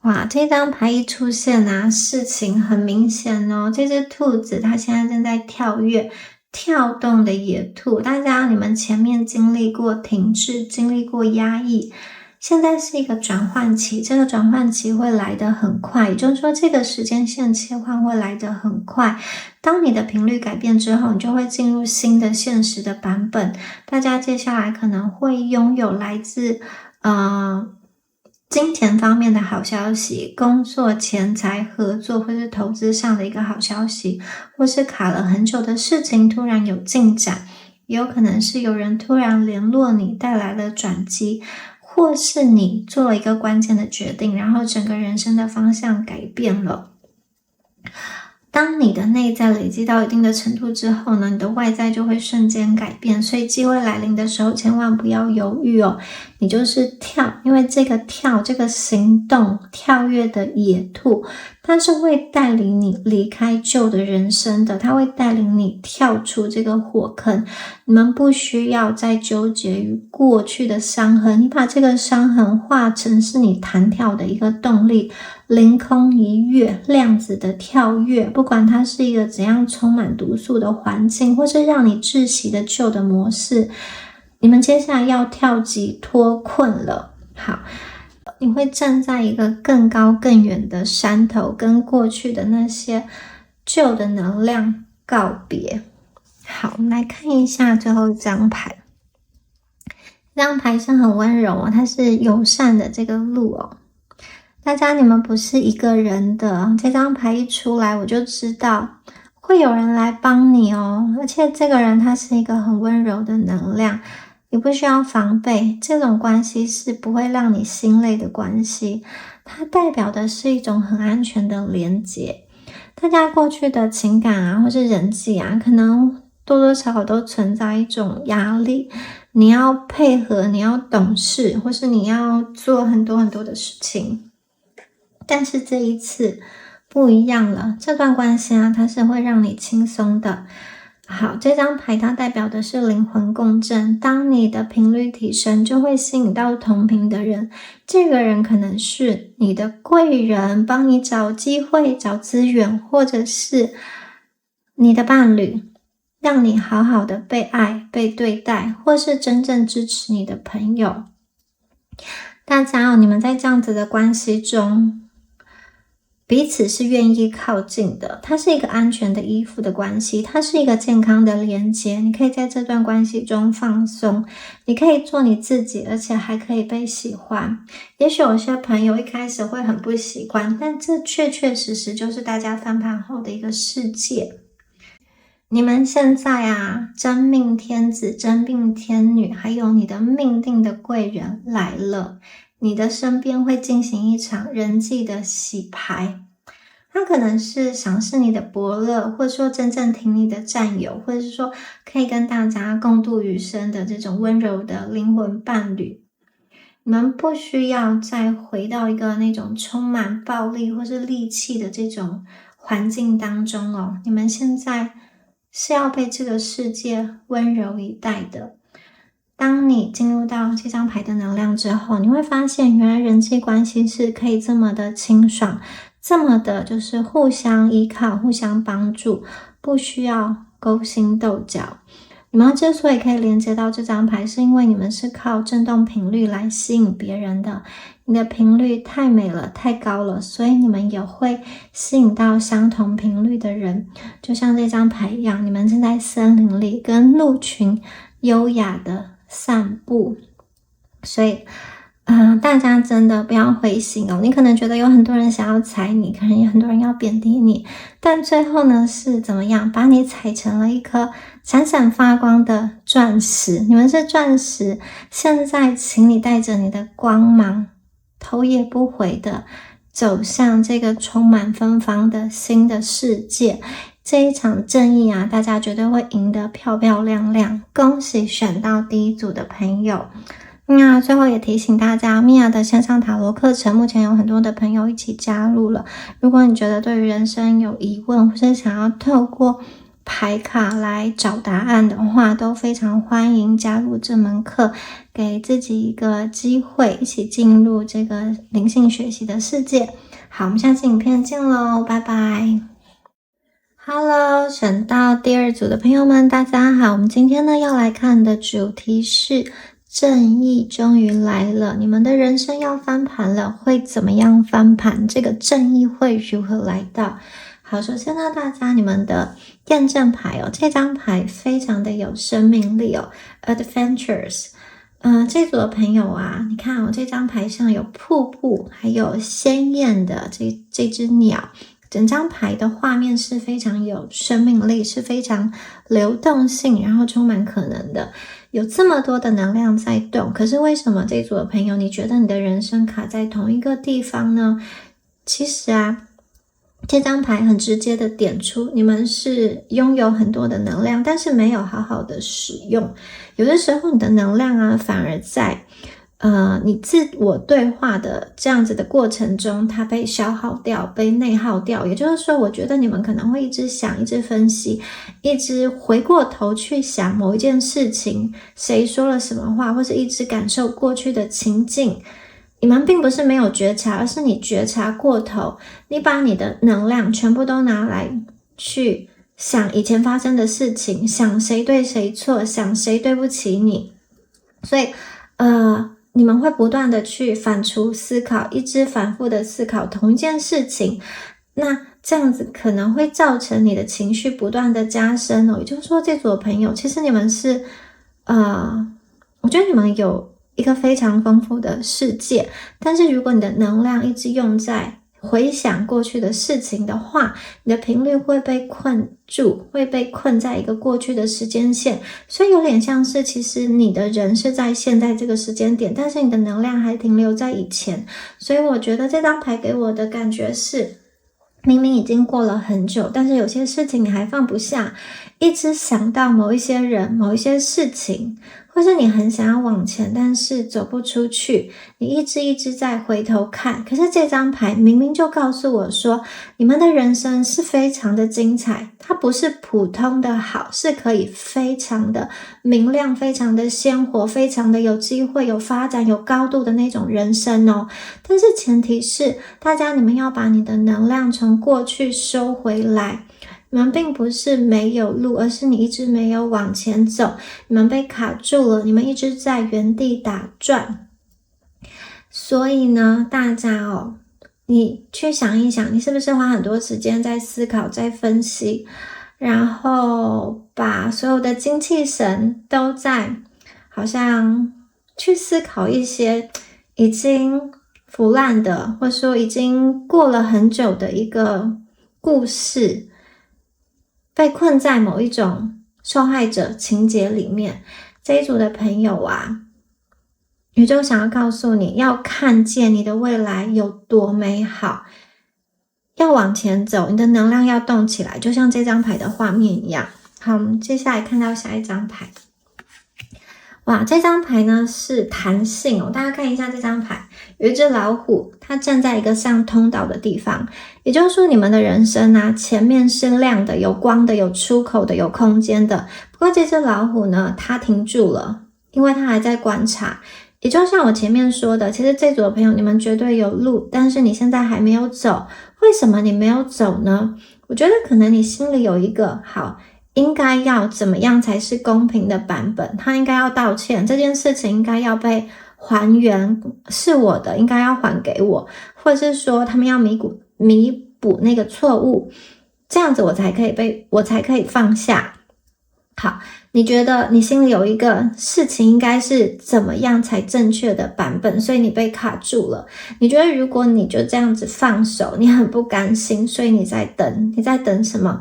哇，这张牌一出现事情很明显这只兔子它现在正在跳动的野兔，大家你们前面经历过停滞，经历过压抑，现在是一个转换期，这个转换期会来得很快，也就是说这个时间线切换会来得很快。当你的频率改变之后，你就会进入新的现实的版本，大家接下来可能会拥有来自金钱方面的好消息，工作、钱财、合作或是投资上的一个好消息，或是卡了很久的事情突然有进展，也有可能是有人突然联络你带来了转机，或是你做了一个关键的决定，然后整个人生的方向改变了。当你的内在累积到一定的程度之后呢，你的外在就会瞬间改变，所以机会来临的时候千万不要犹豫你就是跳，因为这个行动跳跃的野兔，它是会带领你离开旧的人生的，它会带领你跳出这个火坑。你们不需要再纠结于过去的伤痕，你把这个伤痕化成是你弹跳的一个动力，凌空一跃，量子的跳跃，不管它是一个怎样充满毒素的环境，或是让你窒息的旧的模式，你们接下来要跳级脱困了。好，你会站在一个更高更远的山头，跟过去的那些旧的能量告别。好，我们来看一下最后一张牌。这张牌是很温柔它是友善的这个鹿大家你们不是一个人的，这张牌一出来我就知道会有人来帮你而且这个人他是一个很温柔的能量，你不需要防备，这种关系是不会让你心累的关系，它代表的是一种很安全的连结。大家过去的情感或是人际可能多多少少都存在一种压力，你要配合，你要懂事，或是你要做很多很多的事情。但是这一次不一样了，这段关系它是会让你轻松的。好，这张牌它代表的是灵魂共振，当你的频率提升，就会吸引到同频的人，这个人可能是你的贵人，帮你找机会、找资源，或者是你的伴侣，让你好好的被爱、被对待，或是真正支持你的朋友。大家你们在这样子的关系中，彼此是愿意靠近的，它是一个安全的依附的关系，它是一个健康的连接，你可以在这段关系中放松，你可以做你自己，而且还可以被喜欢。也许有些朋友一开始会很不习惯，但这确确实实就是大家翻盘后的一个世界。你们现在真命天子、真命天女，还有你的命定的贵人来了，你的身边会进行一场人际的洗牌，他可能是赏识你的伯乐，或者说真正挺你的战友，或者是说可以跟大家共度余生的这种温柔的灵魂伴侣。你们不需要再回到一个那种充满暴力或是戾气的这种环境当中哦。你们现在是要被这个世界温柔以待的。当你进入到这张牌的能量之后，你会发现原来人际关系是可以这么的清爽，这么的就是互相依靠，互相帮助，不需要勾心斗角。你们之所以可以连接到这张牌，是因为你们是靠振动频率来吸引别人的。你的频率太美了，太高了，所以你们也会吸引到相同频率的人。就像这张牌一样，你们正在森林里跟鹿群优雅的散步。所以大家真的不要灰心哦。你可能觉得有很多人想要踩你，可能有很多人要贬低你，但最后呢是怎么样？把你踩成了一颗闪闪发光的钻石。你们是钻石，现在请你带着你的光芒，头也不回的走向这个充满芬芳的新的世界。这一场正义啊，大家绝对会赢得漂漂亮亮。恭喜选到第一组的朋友。那最后也提醒大家，米娅的线上塔罗课程目前有很多的朋友一起加入了。如果你觉得对于人生有疑问，或是想要透过牌卡来找答案的话，都非常欢迎加入这门课，给自己一个机会，一起进入这个灵性学习的世界。好，我们下期影片见咯，拜拜。Hello， 选到第二组的朋友们，大家好。我们今天呢要来看的主题是正义终于来了，你们的人生要翻盘了，会怎么样翻盘？这个正义会如何来到？好，首先呢，大家你们的验证牌哦，这张牌非常的有生命力哦 ，Adventures。这组的朋友啊，你看哦，这张牌上有瀑布，还有鲜艳的这只鸟。整张牌的画面是非常有生命力，是非常流动性，然后充满可能的，有这么多的能量在动。可是为什么这组的朋友你觉得你的人生卡在同一个地方呢？其实啊，这张牌很直接的点出你们是拥有很多的能量，但是没有好好的使用。有的时候你的能量啊，反而在你自我对话的这样子的过程中，它被消耗掉，被内耗掉。也就是说，我觉得你们可能会一直想，一直分析，一直回过头去想某一件事情，谁说了什么话，或是一直感受过去的情境。你们并不是没有觉察，而是你觉察过头，你把你的能量全部都拿来去想以前发生的事情，想谁对谁错，想谁对不起你。所以你们会不断的去反刍思考，一直反复的思考同一件事情，那这样子可能会造成你的情绪不断的加深哦。也就是说，这组的朋友其实你们是我觉得你们有一个非常丰富的世界，但是如果你的能量一直用在回想过去的事情的话，你的频率会被困住，会被困在一个过去的时间线。所以有点像是其实你的人是在现在这个时间点，但是你的能量还停留在以前。所以我觉得这张牌给我的感觉是，明明已经过了很久，但是有些事情你还放不下，一直想到某一些人，某一些事情，或是你很想要往前，但是走不出去，你一直在回头看。可是这张牌明明就告诉我说，你们的人生是非常的精彩，它不是普通的好，是可以非常的明亮，非常的鲜活，非常的有机会，有发展，有高度的那种人生哦。但是前提是大家你们要把你的能量从过去收回来。你们并不是没有路，而是你一直没有往前走，你们被卡住了，你们一直在原地打转。所以呢，大家哦，你去想一想，你是不是花很多时间在思考，在分析，然后把所有的精气神都在好像去思考一些已经腐烂的，或者说已经过了很久的一个故事，被困在某一种受害者情节里面。这一组的朋友啊，宇宙想要告诉你，要看见你的未来有多美好，要往前走，你的能量要动起来，就像这张牌的画面一样。好，我们接下来看到下一张牌。哇，这张牌呢是弹性哦，大家看一下这张牌，有一只老虎，它站在一个像通道的地方，也就是说你们的人生啊，前面是亮的，有光的，有出口的，有空间的。不过这只老虎呢，它停住了，因为它还在观察。也就像我前面说的，其实这组的朋友，你们绝对有路，但是你现在还没有走。为什么你没有走呢？我觉得可能你心里有一个应该要怎么样才是公平的版本，他应该要道歉，这件事情应该要被还原，是我的，应该要还给我，或者是说他们要弥补那个错误，这样子我才可以放下。好，你觉得你心里有一个事情应该是怎么样才正确的版本，所以你被卡住了。你觉得如果你就这样子放手，你很不甘心，所以你在等什么？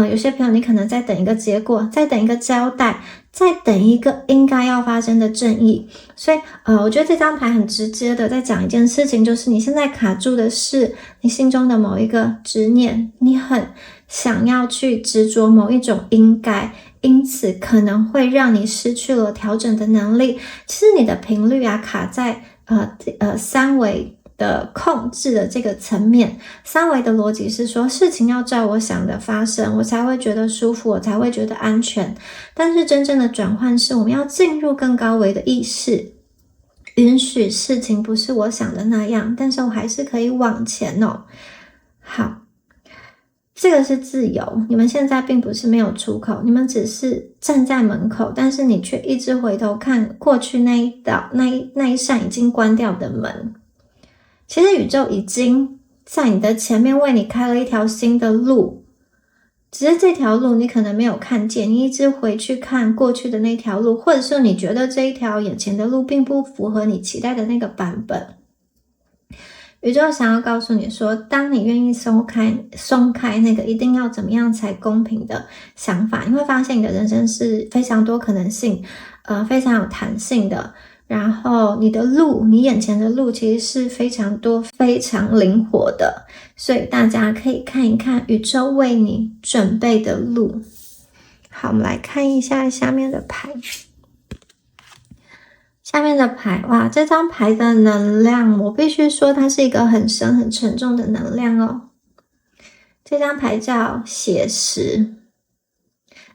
有些朋友你可能在等一个结果，在等一个交代，在等一个应该要发生的正义。所以我觉得这张牌很直接的在讲一件事情，就是你现在卡住的是你心中的某一个执念，你很想要去执着某一种应该，因此可能会让你失去了调整的能力。其实你的频率啊卡在三维的控制的这个层面，三维的逻辑是说事情要照我想的发生，我才会觉得舒服，我才会觉得安全。但是真正的转换是我们要进入更高维的意识，允许事情不是我想的那样，但是我还是可以往前哦。好，这个是自由，你们现在并不是没有出口，你们只是站在门口，但是你却一直回头看过去那一扇已经关掉的门。其实宇宙已经在你的前面为你开了一条新的路，只是这条路你可能没有看见，你一直回去看过去的那条路，或者是你觉得这一条眼前的路并不符合你期待的那个版本。宇宙想要告诉你说，当你愿意松开那个一定要怎么样才公平的想法，你会发现你的人生是非常多可能性，非常有弹性的。然后你的路，你眼前的路其实是非常多、非常灵活的，所以大家可以看一看宇宙为你准备的路。好，我们来看一下下面的牌。下面的牌，哇，这张牌的能量，我必须说它是一个很深、很沉重的能量哦。这张牌叫写实。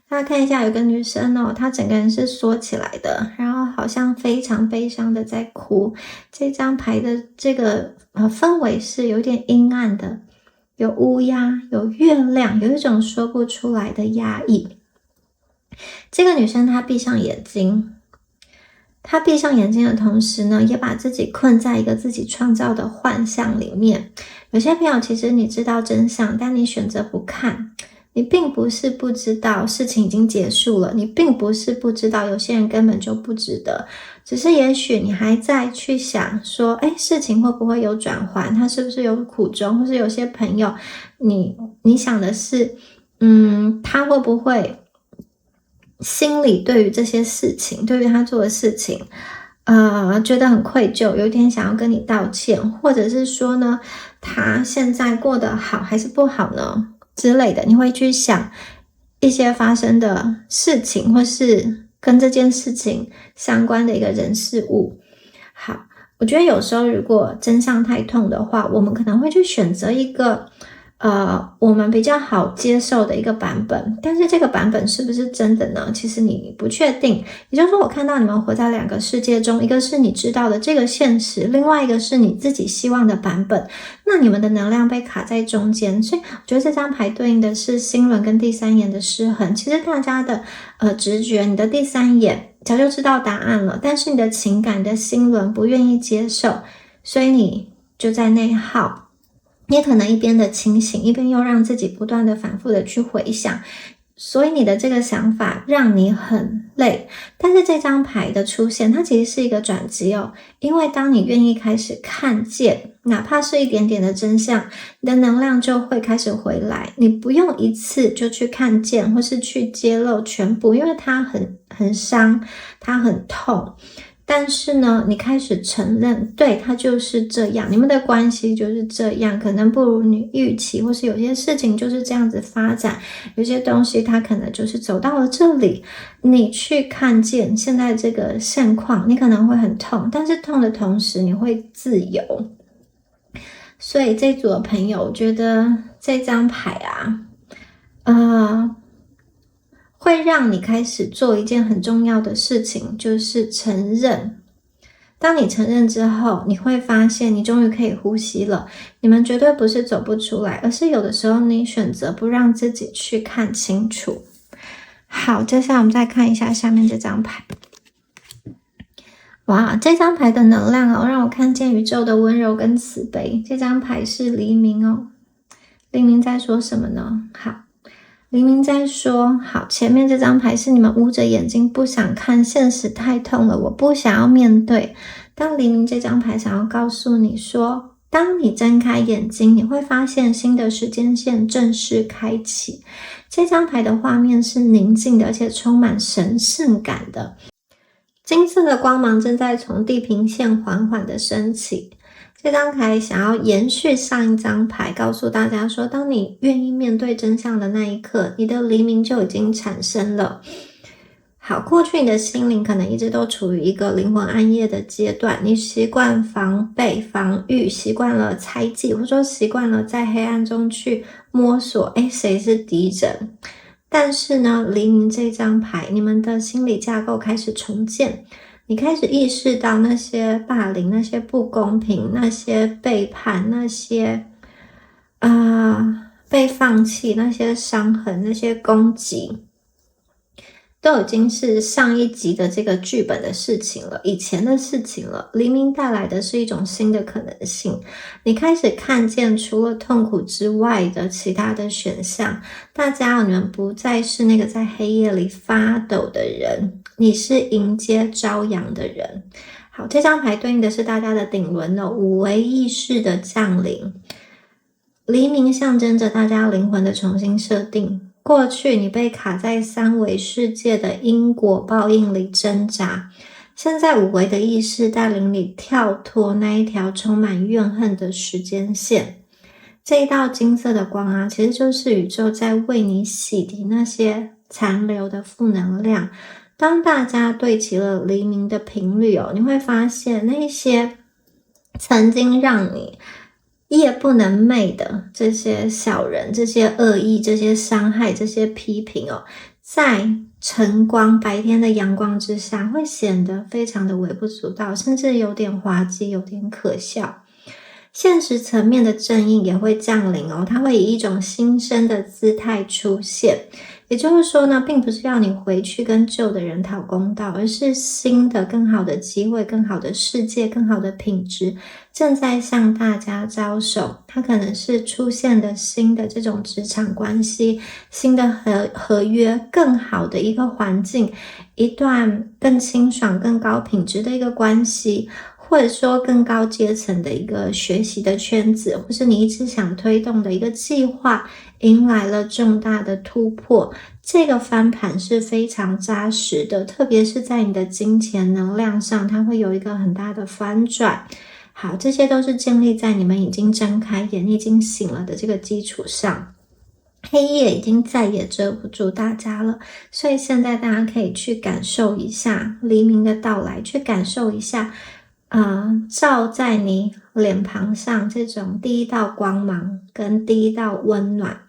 大家看一下，有个女生哦，她整个人是缩起来的，然后好像非常悲伤的在哭。这张牌的这个氛围是有点阴暗的，有乌鸦，有月亮，有一种说不出来的压抑。这个女生她闭上眼睛，她闭上眼睛的同时呢，也把自己困在一个自己创造的幻象里面。有些朋友其实你知道真相，但你选择不看。你并不是不知道事情已经结束了，你并不是不知道有些人根本就不值得，只是也许你还在去想说，事情会不会有转圜，他是不是有苦衷，或是有些朋友你想的是他会不会心里对于这些事情，对于他做的事情觉得很愧疚，有一点想要跟你道歉，或者是说呢，他现在过得好还是不好呢之类的，你会去想一些发生的事情，或是跟这件事情相关的一个人事物。好，我觉得有时候如果真相太痛的话，我们可能会去选择一个我们比较好接受的一个版本，但是这个版本是不是真的呢？其实你不确定。也就是说，我看到你们活在两个世界中，一个是你知道的这个现实，另外一个是你自己希望的版本。那你们的能量被卡在中间，所以我觉得这张牌对应的是心轮跟第三眼的失衡。其实大家的直觉，你的第三眼早就知道答案了，但是你的情感的心轮不愿意接受，所以你就在内耗。你也可能一边的清醒，一边又让自己不断的反复的去回想，所以你的这个想法让你很累。但是这张牌的出现，它其实是一个转机哦，因为当你愿意开始看见，哪怕是一点点的真相，你的能量就会开始回来。你不用一次就去看见，或是去揭露全部，因为它很伤，它很痛。但是呢，你开始承认，对，他就是这样，你们的关系就是这样，可能不如你预期，或是有些事情就是这样子发展，有些东西它可能就是走到了这里，你去看见现在这个现况，你可能会很痛，但是痛的同时你会自由。所以这组的朋友，我觉得这张牌啊，会让你开始做一件很重要的事情，就是承认。当你承认之后，你会发现你终于可以呼吸了。你们绝对不是走不出来，而是有的时候你选择不让自己去看清楚。好，接下来我们再看一下下面这张牌。哇，这张牌的能量让我看见宇宙的温柔跟慈悲。这张牌是黎明黎明在说什么呢？好，黎明在说，好，前面这张牌是你们捂着眼睛不想看，现实太痛了，我不想要面对。当黎明这张牌想要告诉你说，当你睁开眼睛，你会发现新的时间线正式开启。这张牌的画面是宁静的，而且充满神圣感的。金色的光芒正在从地平线缓缓的升起。这张牌想要延续上一张牌，告诉大家说，当你愿意面对真相的那一刻，你的黎明就已经产生了。好，过去你的心灵可能一直都处于一个灵魂暗夜的阶段，你习惯防备、防御，习惯了猜忌，或者说习惯了在黑暗中去摸索，谁是敌人？但是呢，黎明这张牌，你们的心理架构开始重建，你开始意识到那些霸凌、那些不公平、那些背叛、那些被放弃、那些伤痕、那些攻击，都已经是上一集的这个剧本的事情了，以前的事情了。黎明带来的是一种新的可能性，你开始看见除了痛苦之外的其他的选项。大家，你们不再是那个在黑夜里发抖的人，你是迎接朝阳的人。好，这张牌对应的是大家的顶轮五维意识的降临。黎明象征着大家灵魂的重新设定。过去你被卡在三维世界的因果报应里挣扎，现在五维的意识带领你跳脱那一条充满怨恨的时间线。这一道金色的光其实就是宇宙在为你洗涤那些残留的负能量。当大家对齐了黎明的频率你会发现那些曾经让你夜不能寐的这些小人、这些恶意、这些伤害、这些批评在晨光白天的阳光之下会显得非常的微不足道，甚至有点滑稽，有点可笑。现实层面的正义也会降临它会以一种新生的姿态出现。也就是说呢，并不是要你回去跟旧的人讨公道，而是新的更好的机会、更好的世界、更好的品质正在向大家招手。它可能是出现的新的这种职场关系、新的合约、更好的一个环境、一段更清爽、更高品质的一个关系，或者说更高阶层的一个学习的圈子，或是你一直想推动的一个计划迎来了重大的突破。这个翻盘是非常扎实的，特别是在你的金钱能量上，它会有一个很大的翻转。好，这些都是建立在你们已经睁开眼、你已经醒了的这个基础上。黑夜已经再也遮不住大家了，所以现在大家可以去感受一下黎明的到来，去感受一下照在你脸庞上这种第一道光芒跟第一道温暖。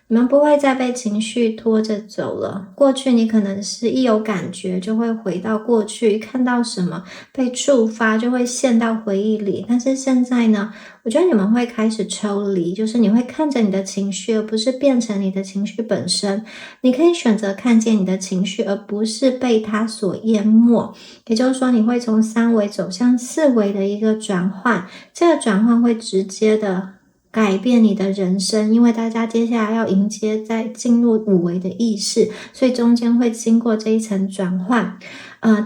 你们不会再被情绪拖着走了。过去你可能是一有感觉就会回到过去，看到什么被触发就会陷到回忆里。但是现在呢，我觉得你们会开始抽离，就是你会看着你的情绪，而不是变成你的情绪本身。你可以选择看见你的情绪，而不是被它所淹没。也就是说，你会从三维走向四维的一个转换，这个转换会直接的改变你的人生，因为大家接下来要迎接在进入五维的意识，所以中间会经过这一层转换。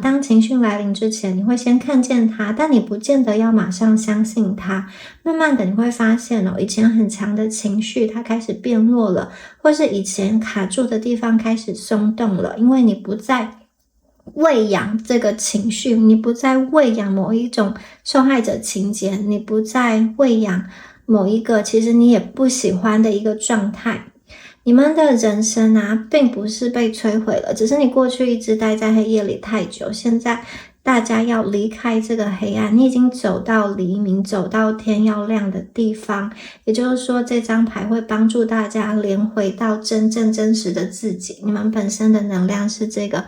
当情绪来临之前，你会先看见它，但你不见得要马上相信它。慢慢的你会发现以前很强的情绪它开始变弱了，或是以前卡住的地方开始松动了，因为你不再喂养这个情绪，你不再喂养某一种受害者情节，你不再喂养某一个其实你也不喜欢的一个状态。你们的人生啊，并不是被摧毁了，只是你过去一直待在黑夜里太久，现在大家要离开这个黑暗，你已经走到黎明，走到天要亮的地方。也就是说，这张牌会帮助大家连回到真正真实的自己。你们本身的能量是这个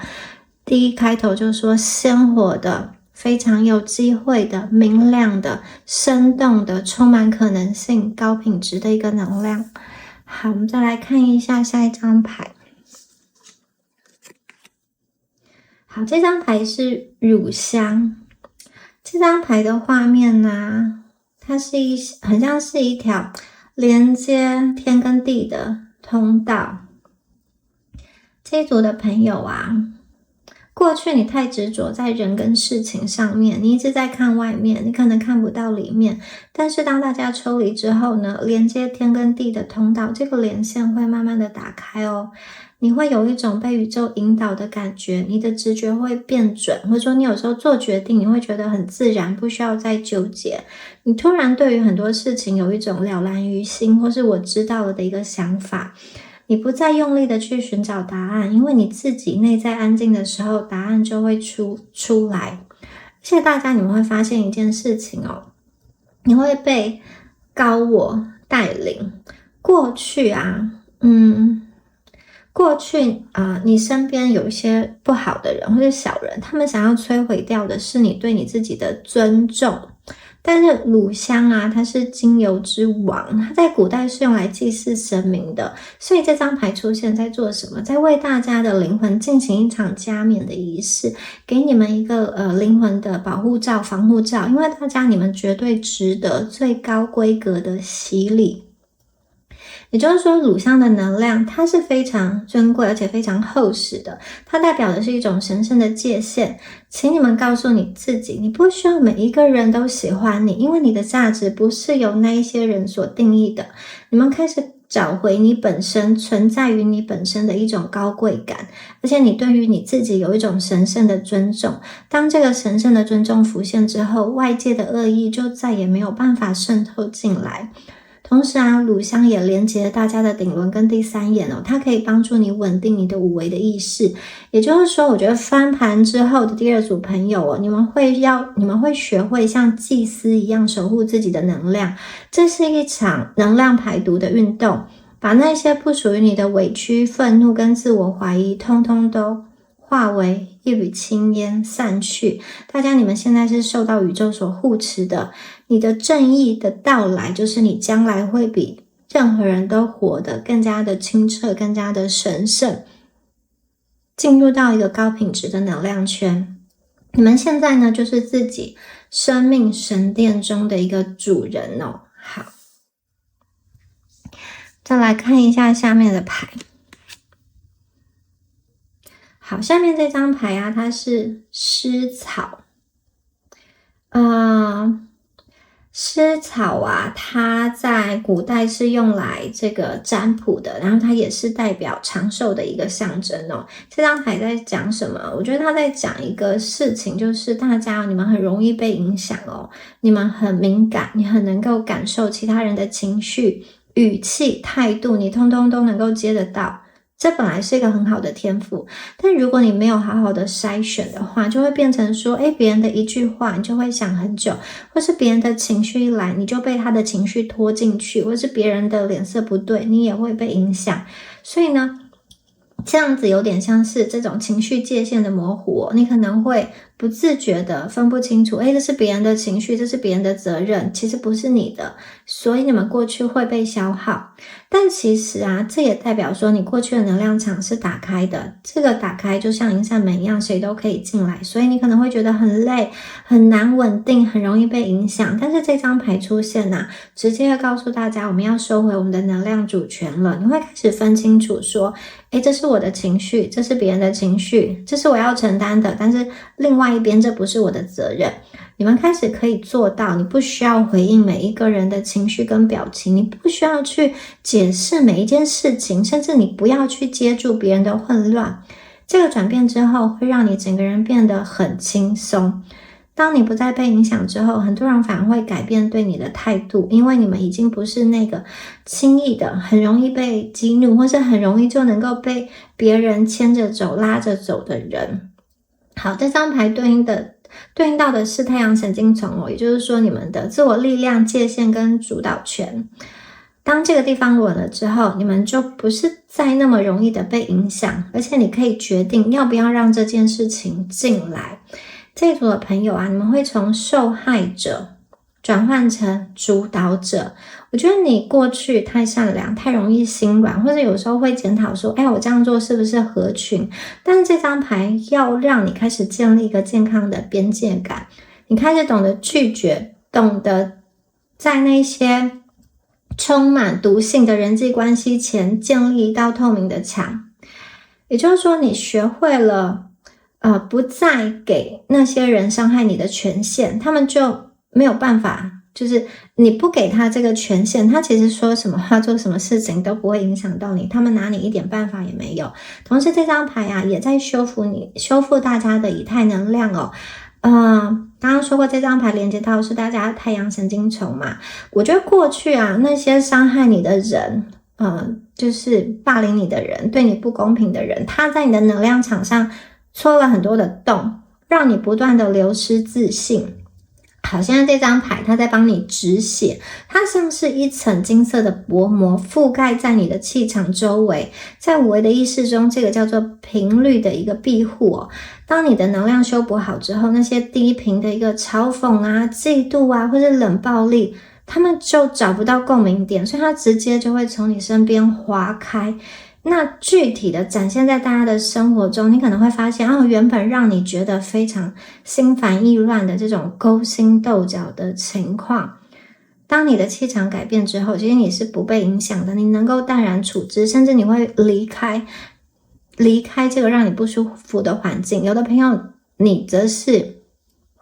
第一开头就说鲜活的，非常有机会的，明亮的，生动的，充满可能性，高品质的一个能量。好，我们再来看一下下一张牌。好，这张牌是乳香。这张牌的画面呢，它是很像是一条连接天跟地的通道。这一组的朋友啊，过去你太执着在人跟事情上面，你一直在看外面，你可能看不到里面。但是当大家抽离之后呢，连接天跟地的通道，这个连线会慢慢的打开哦。你会有一种被宇宙引导的感觉，你的直觉会变准，或者说你有时候做决定，你会觉得很自然，不需要再纠结。你突然对于很多事情有一种了然于心，或是我知道了的一个想法。你不再用力的去寻找答案，因为你自己内在安静的时候，答案就会出来。而且大家你们会发现一件事情哦，你会被高我带领。过去你身边有一些不好的人或者小人，他们想要摧毁掉的是你对你自己的尊重。但是乳香啊，它是精油之王，它在古代是用来祭祀神明的，所以这张牌出现在做什么？在为大家的灵魂进行一场加冕的仪式，给你们一个灵魂的保护罩、防护罩，因为大家你们绝对值得最高规格的洗礼。也就是说，乳香的能量它是非常尊贵而且非常厚实的，它代表的是一种神圣的界限。请你们告诉你自己，你不需要每一个人都喜欢你，因为你的价值不是由那一些人所定义的。你们开始找回你本身，存在于你本身的一种高贵感，而且你对于你自己有一种神圣的尊重。当这个神圣的尊重浮现之后，外界的恶意就再也没有办法渗透进来。同时啊，乳香也连接大家的顶轮跟第三眼哦，它可以帮助你稳定你的五维的意识。也就是说，我觉得翻盘之后的第二组朋友哦，你们会学会像祭司一样守护自己的能量。这是一场能量排毒的运动，把那些不属于你的委屈、愤怒跟自我怀疑，通通都化为一缕青烟散去。大家你们现在是受到宇宙所护持的，你的正义的到来，就是你将来会比任何人都活得更加的清澈，更加的神圣，进入到一个高品质的能量圈。你们现在呢，就是自己生命神殿中的一个主人哦。好，再来看一下下面的牌。好，下面这张牌啊，它是狮草。狮草啊，它在古代是用来这个占卜的，然后它也是代表长寿的一个象征哦。这张牌在讲什么？我觉得它在讲一个事情，就是大家你们很容易被影响哦，你们很敏感，你很能够感受其他人的情绪、语气、态度，你通通都能够接得到。这本来是一个很好的天赋，但如果你没有好好的筛选的话，就会变成说，别人的一句话你就会想很久，或是别人的情绪一来，你就被他的情绪拖进去，或是别人的脸色不对，你也会被影响。所以呢，这样子有点像是这种情绪界限的模糊你可能会不自觉的分不清楚，这是别人的情绪，这是别人的责任，其实不是你的，所以你们过去会被消耗。但其实啊，这也代表说你过去的能量场是打开的，这个打开就像一扇门一样，谁都可以进来，所以你可能会觉得很累，很难稳定，很容易被影响。但是这张牌出现啊，直接要告诉大家我们要收回我们的能量主权了。你会开始分清楚说，这是我的情绪，这是别人的情绪，这是我要承担的，但是另外一边这不是我的责任。你们开始可以做到，你不需要回应每一个人的情绪跟表情，你不需要去解释每一件事情，甚至你不要去接住别人的混乱。这个转变之后会让你整个人变得很轻松。当你不再被影响之后，很多人反而会改变对你的态度，因为你们已经不是那个轻易的很容易被激怒，或是很容易就能够被别人牵着走拉着走的人。好，这张牌对应到的是太阳神经丛也就是说你们的自我力量、界限跟主导权。当这个地方稳了之后，你们就不是再那么容易的被影响，而且你可以决定要不要让这件事情进来。这一组的朋友啊，你们会从受害者转换成主导者。我觉得你过去太善良，太容易心软，或者有时候会检讨说，我这样做是不是合群？但是这张牌要让你开始建立一个健康的边界感，你开始懂得拒绝，懂得在那些充满毒性的人际关系前建立一道透明的墙。也就是说，你学会了不再给那些人伤害你的权限，他们就没有办法，就是你不给他这个权限，他其实说什么话做什么事情都不会影响到你，他们拿你一点办法也没有。同时这张牌啊也在修复大家的以太能量刚刚说过这张牌连接到是大家的太阳神经丛嘛。我觉得过去啊那些伤害你的人就是霸凌你的人，对你不公平的人，他在你的能量场上戳了很多的洞，让你不断的流失自信。好，现在这张牌它在帮你止血，它像是一层金色的薄膜覆盖在你的气场周围，在五维的意识中，这个叫做频率的一个庇护当你的能量修补好之后，那些低频的一个嘲讽啊、嫉妒啊或是冷暴力，他们就找不到共鸣点，所以它直接就会从你身边划开。那具体的展现在大家的生活中，你可能会发现原本让你觉得非常心烦意乱的这种勾心斗角的情况，当你的气场改变之后，其实你是不被影响的，你能够淡然处之，甚至你会离开这个让你不舒服的环境。有的朋友你则是，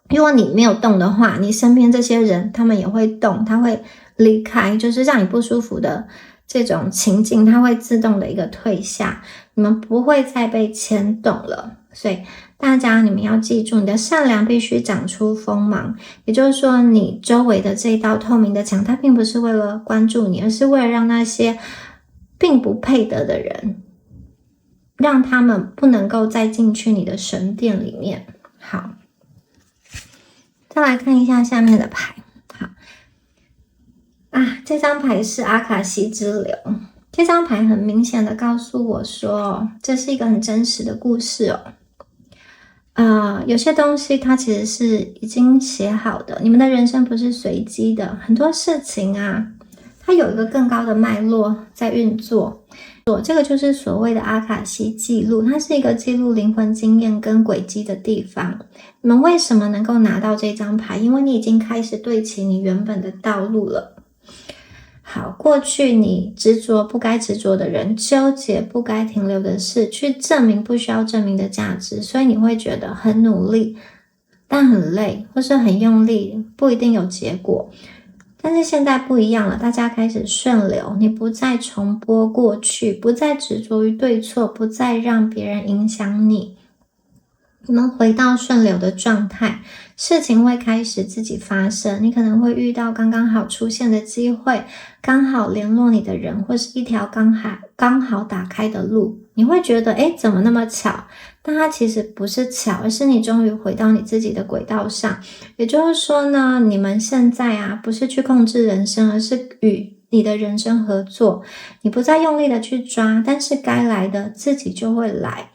如果你没有动的话，你身边这些人他们也会动，他会离开，就是让你不舒服的这种情境，它会自动的一个退下，你们不会再被牵动了。所以大家你们要记住，你的善良必须长出锋芒，也就是说你周围的这一道透明的墙，它并不是为了关注你，而是为了让那些并不配得的人，让他们不能够再进去你的神殿里面。好，再来看一下下面的牌。这张牌是阿卡西之流。这张牌很明显的告诉我说，这是一个很真实的故事有些东西它其实是已经写好的，你们的人生不是随机的，很多事情它有一个更高的脉络在运作。这个就是所谓的阿卡西记录，它是一个记录灵魂经验跟轨迹的地方。你们为什么能够拿到这张牌？因为你已经开始对齐你原本的道路了。好，过去你执着不该执着的人，纠结不该停留的事，去证明不需要证明的价值，所以你会觉得很努力，但很累，或是很用力，不一定有结果。但是现在不一样了，大家开始顺流，你不再重播过去，不再执着于对错，不再让别人影响你，你们回到顺流的状态，事情会开始自己发生，你可能会遇到刚刚好出现的机会，刚好联络你的人，或是一条刚好打开的路，你会觉得怎么那么巧？但它其实不是巧，而是你终于回到你自己的轨道上。也就是说呢，你们现在不是去控制人生，而是与你的人生合作，你不再用力的去抓，但是该来的自己就会来。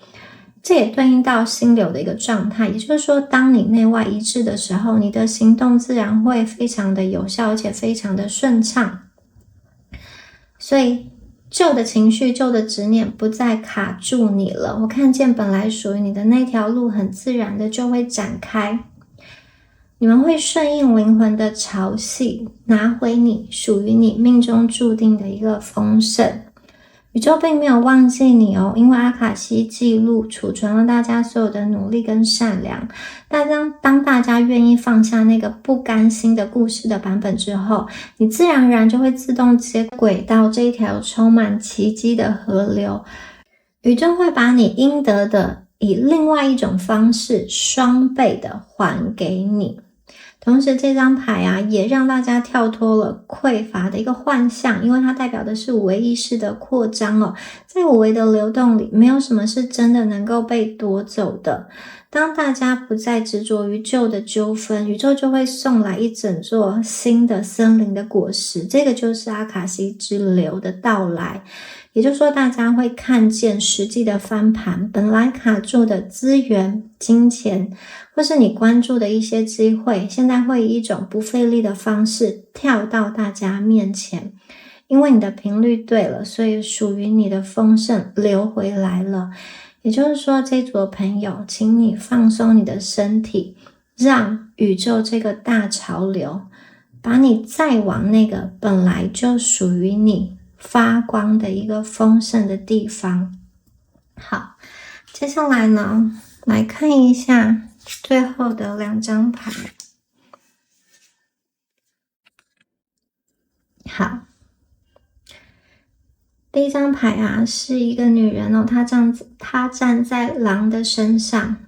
这也对应到心流的一个状态，也就是说，当你内外一致的时候，你的行动自然会非常的有效，而且非常的顺畅。所以旧的情绪、旧的执念不再卡住你了，我看见本来属于你的那条路很自然的就会展开，你们会顺应灵魂的潮汐，拿回你属于你命中注定的一个丰盛。宇宙并没有忘记你因为阿卡西记录储存了大家所有的努力跟善良。当大家愿意放下那个不甘心的故事的版本之后，你自然而然就会自动接轨到这一条充满奇迹的河流。宇宙会把你应得的以另外一种方式双倍的还给你。同时这张牌啊，也让大家跳脱了匮乏的一个幻象，因为它代表的是五维意识的扩张哦。在五维的流动里，没有什么是真的能够被夺走的。当大家不再执着于旧的纠纷，宇宙就会送来一整座新的森林的果实，这个就是阿卡西之流的到来。也就是说，大家会看见实际的翻盘，本来卡住的资源、金钱，或是你关注的一些机会，现在会以一种不费力的方式跳到大家面前。因为你的频率对了，所以属于你的丰盛流回来了。也就是说，这组朋友，请你放松你的身体，让宇宙这个大潮流把你再往那个本来就属于你发光的一个丰盛的地方。好，接下来呢，来看一下最后的2张牌。好，第一张牌啊，是一个女人哦，她站在狼的身上。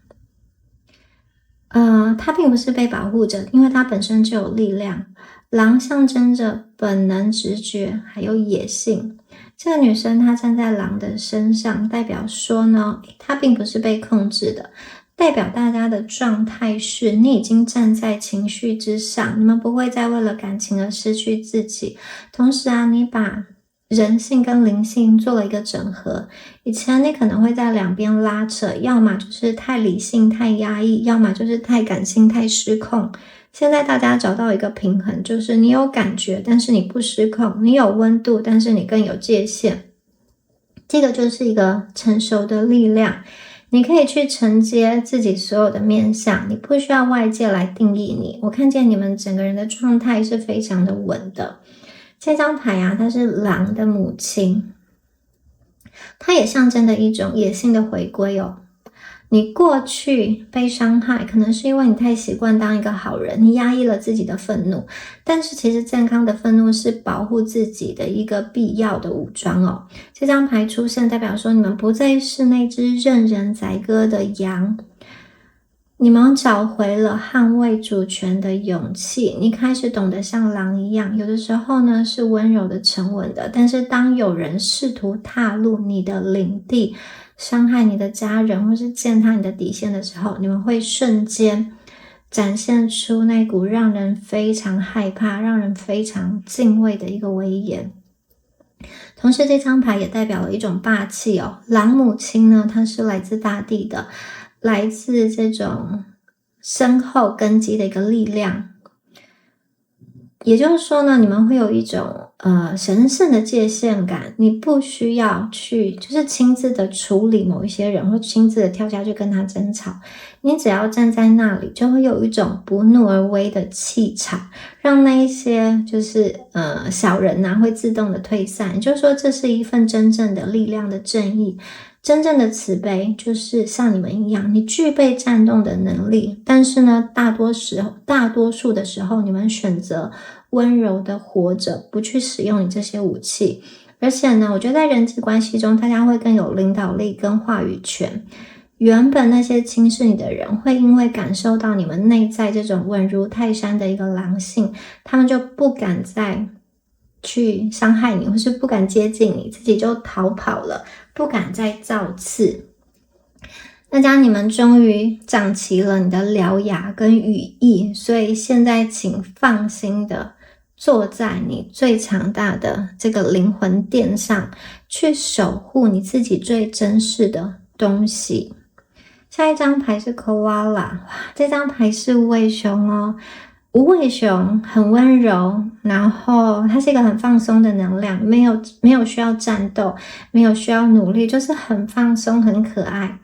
她并不是被保护着，因为她本身就有力量。狼象征着本能、直觉还有野性。这个女生她站在狼的身上，代表说呢，她并不是被控制的，代表大家的状态是你已经站在情绪之上，你们不会再为了感情而失去自己。同时啊，你把人性跟灵性做了一个整合。以前你可能会在两边拉扯，要么就是太理性太压抑，要么就是太感性太失控。现在大家找到一个平衡，就是你有感觉，但是你不失控，你有温度，但是你更有界限。这个就是一个成熟的力量，你可以去承接自己所有的面向，你不需要外界来定义你。我看见你们整个人的状态是非常的稳的。这张牌啊，它是狼的母亲，它也象征着一种野性的回归哦。你过去被伤害，可能是因为你太习惯当一个好人，你压抑了自己的愤怒。但是其实健康的愤怒是保护自己的一个必要的武装哦。这张牌出现代表说，你们不再是那只任人宰割的羊，你们找回了捍卫主权的勇气，你开始懂得像狼一样，有的时候呢是温柔的、沉稳的，但是当有人试图踏入你的领地，伤害你的家人或是践踏你的底线的时候，你们会瞬间展现出那股让人非常害怕、让人非常敬畏的一个威严。同时这张牌也代表了一种霸气哦。狼母亲呢，它是来自大地的，来自这种深厚根基的一个力量。也就是说呢，你们会有一种神圣的界限感，你不需要去就是亲自的处理某一些人，或亲自的跳下去跟他争吵，你只要站在那里，就会有一种不怒而威的气场，让那一些就是小人啊会自动的退散。也就是说，这是一份真正的力量的正义。真正的慈悲就是像你们一样，你具备战斗的能力，但是呢，大多数的时候，你们选择温柔的活着，不去使用你这些武器。而且呢，我觉得在人际关系中，大家会更有领导力跟话语权。原本那些轻视你的人，会因为感受到你们内在这种稳如泰山的一个狼性，他们就不敢再去伤害你，或是不敢接近你，自己就逃跑了，不敢再造次。大家你们终于长齐了你的獠牙跟羽翼，所以现在请放心的坐在你最强大的这个灵魂殿上，去守护你自己最珍视的东西。下一张牌是 Koala， 哇，这张牌是无尾熊哦。无尾熊很温柔，然后它是一个很放松的能量，没有需要战斗，没有需要努力，就是很放松很可爱。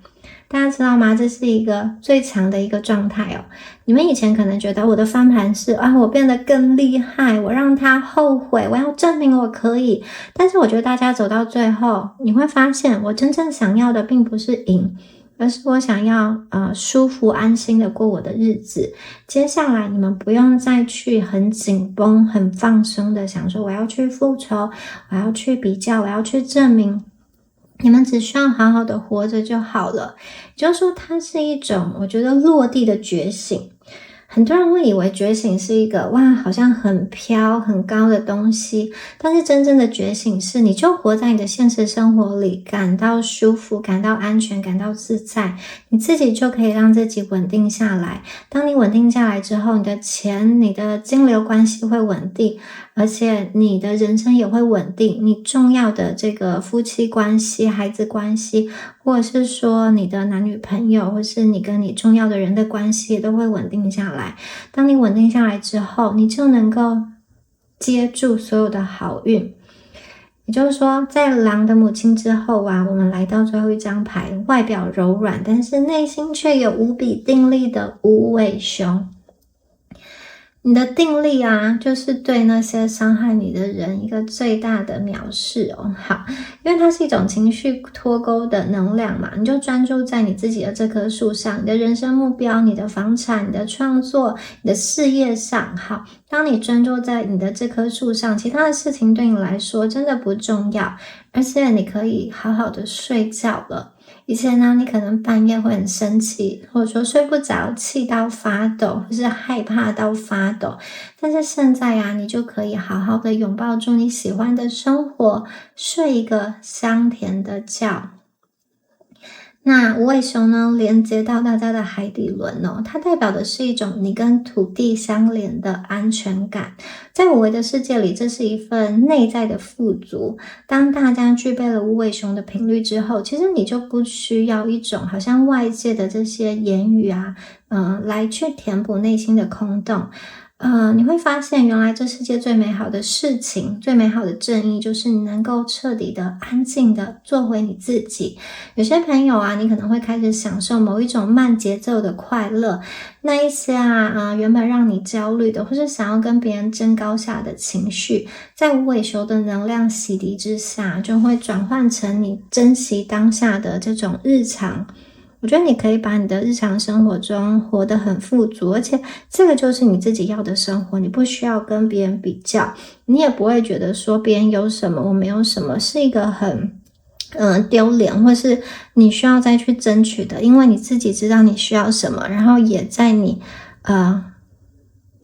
大家知道吗？这是一个最强的一个状态哦。你们以前可能觉得我的翻盘是我变得更厉害，我让他后悔，我要证明我可以。但是我觉得大家走到最后，你会发现我真正想要的并不是赢，而是我想要舒服安心的过我的日子。接下来你们不用再去很紧绷很放松的想说我要去复仇，我要去比较，我要去证明。你们只需要好好的活着就好了。也就是说，它是一种我觉得落地的觉醒。很多人会以为觉醒是一个哇，好像很飘很高的东西，但是真正的觉醒是你就活在你的现实生活里，感到舒服，感到安全，感到自在，你自己就可以让自己稳定下来。当你稳定下来之后，你的钱，你的金流关系会稳定，而且你的人生也会稳定，你重要的这个夫妻关系、孩子关系，或者是说你的男女朋友，或是你跟你重要的人的关系都会稳定下来。当你稳定下来之后，你就能够接住所有的好运。也就是说，在狼的母亲之后啊，我们来到最后一张牌，外表柔软，但是内心却有无比定力的无尾熊。你的定力啊，就是对那些伤害你的人一个最大的藐视哦。好，因为它是一种情绪脱钩的能量嘛，你就专注在你自己的这棵树上，你的人生目标、你的房产、你的创作、你的事业上。好，当你专注在你的这棵树上，其他的事情对你来说真的不重要，而且你可以好好的睡觉了。以前呢，你可能半夜会很生气，或者说睡不着，气到发抖，或是害怕到发抖。但是现在啊，你就可以好好的拥抱住你喜欢的生活，睡一个香甜的觉。那无尾熊呢，连接到大家的海底轮哦，它代表的是一种你跟土地相连的安全感。在无为的世界里，这是一份内在的富足。当大家具备了无尾熊的频率之后，其实你就不需要一种好像外界的这些言语啊，来去填补内心的空洞。你会发现原来这世界最美好的事情，最美好的正义，就是你能够彻底的安静的做回你自己。有些朋友啊，你可能会开始享受某一种慢节奏的快乐，那一些原本让你焦虑的，或是想要跟别人争高下的情绪，在无尾熊的能量洗涤之下，就会转换成你珍惜当下的这种日常。我觉得你可以把你的日常生活中活得很富足，而且这个就是你自己要的生活，你不需要跟别人比较，你也不会觉得说别人有什么我没有什么是一个很丢脸，或是你需要再去争取的，因为你自己知道你需要什么，然后也在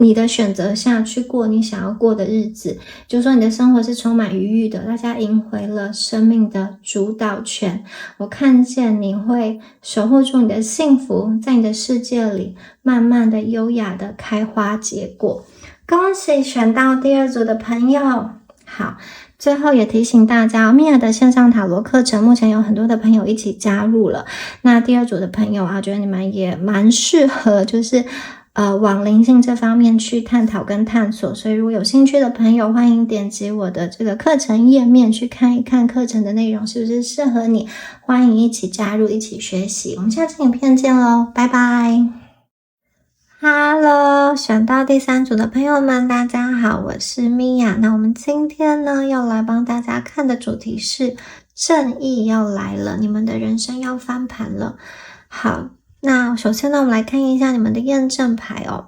你的选择下去过你想要过的日子，就是说你的生活是充满愉悦的，大家赢回了生命的主导权。我看见你会守护住你的幸福，在你的世界里慢慢的优雅的开花结果。恭喜选到第二组的朋友。好，最后也提醒大家，米娅的线上塔罗课程目前有很多的朋友一起加入了，那第二组的朋友啊，觉得你们也蛮适合就是往灵性这方面去探讨跟探索，所以如果有兴趣的朋友，欢迎点击我的这个课程页面去看一看课程的内容是不是适合你，欢迎一起加入，一起学习。我们下次影片见咯，拜拜。Hello， 选到第三组的朋友们，大家好，我是米娅。那我们今天呢，要来帮大家看的主题是正义要来了，你们的人生要翻盘了。好，那首先呢，我们来看一下你们的验证牌哦。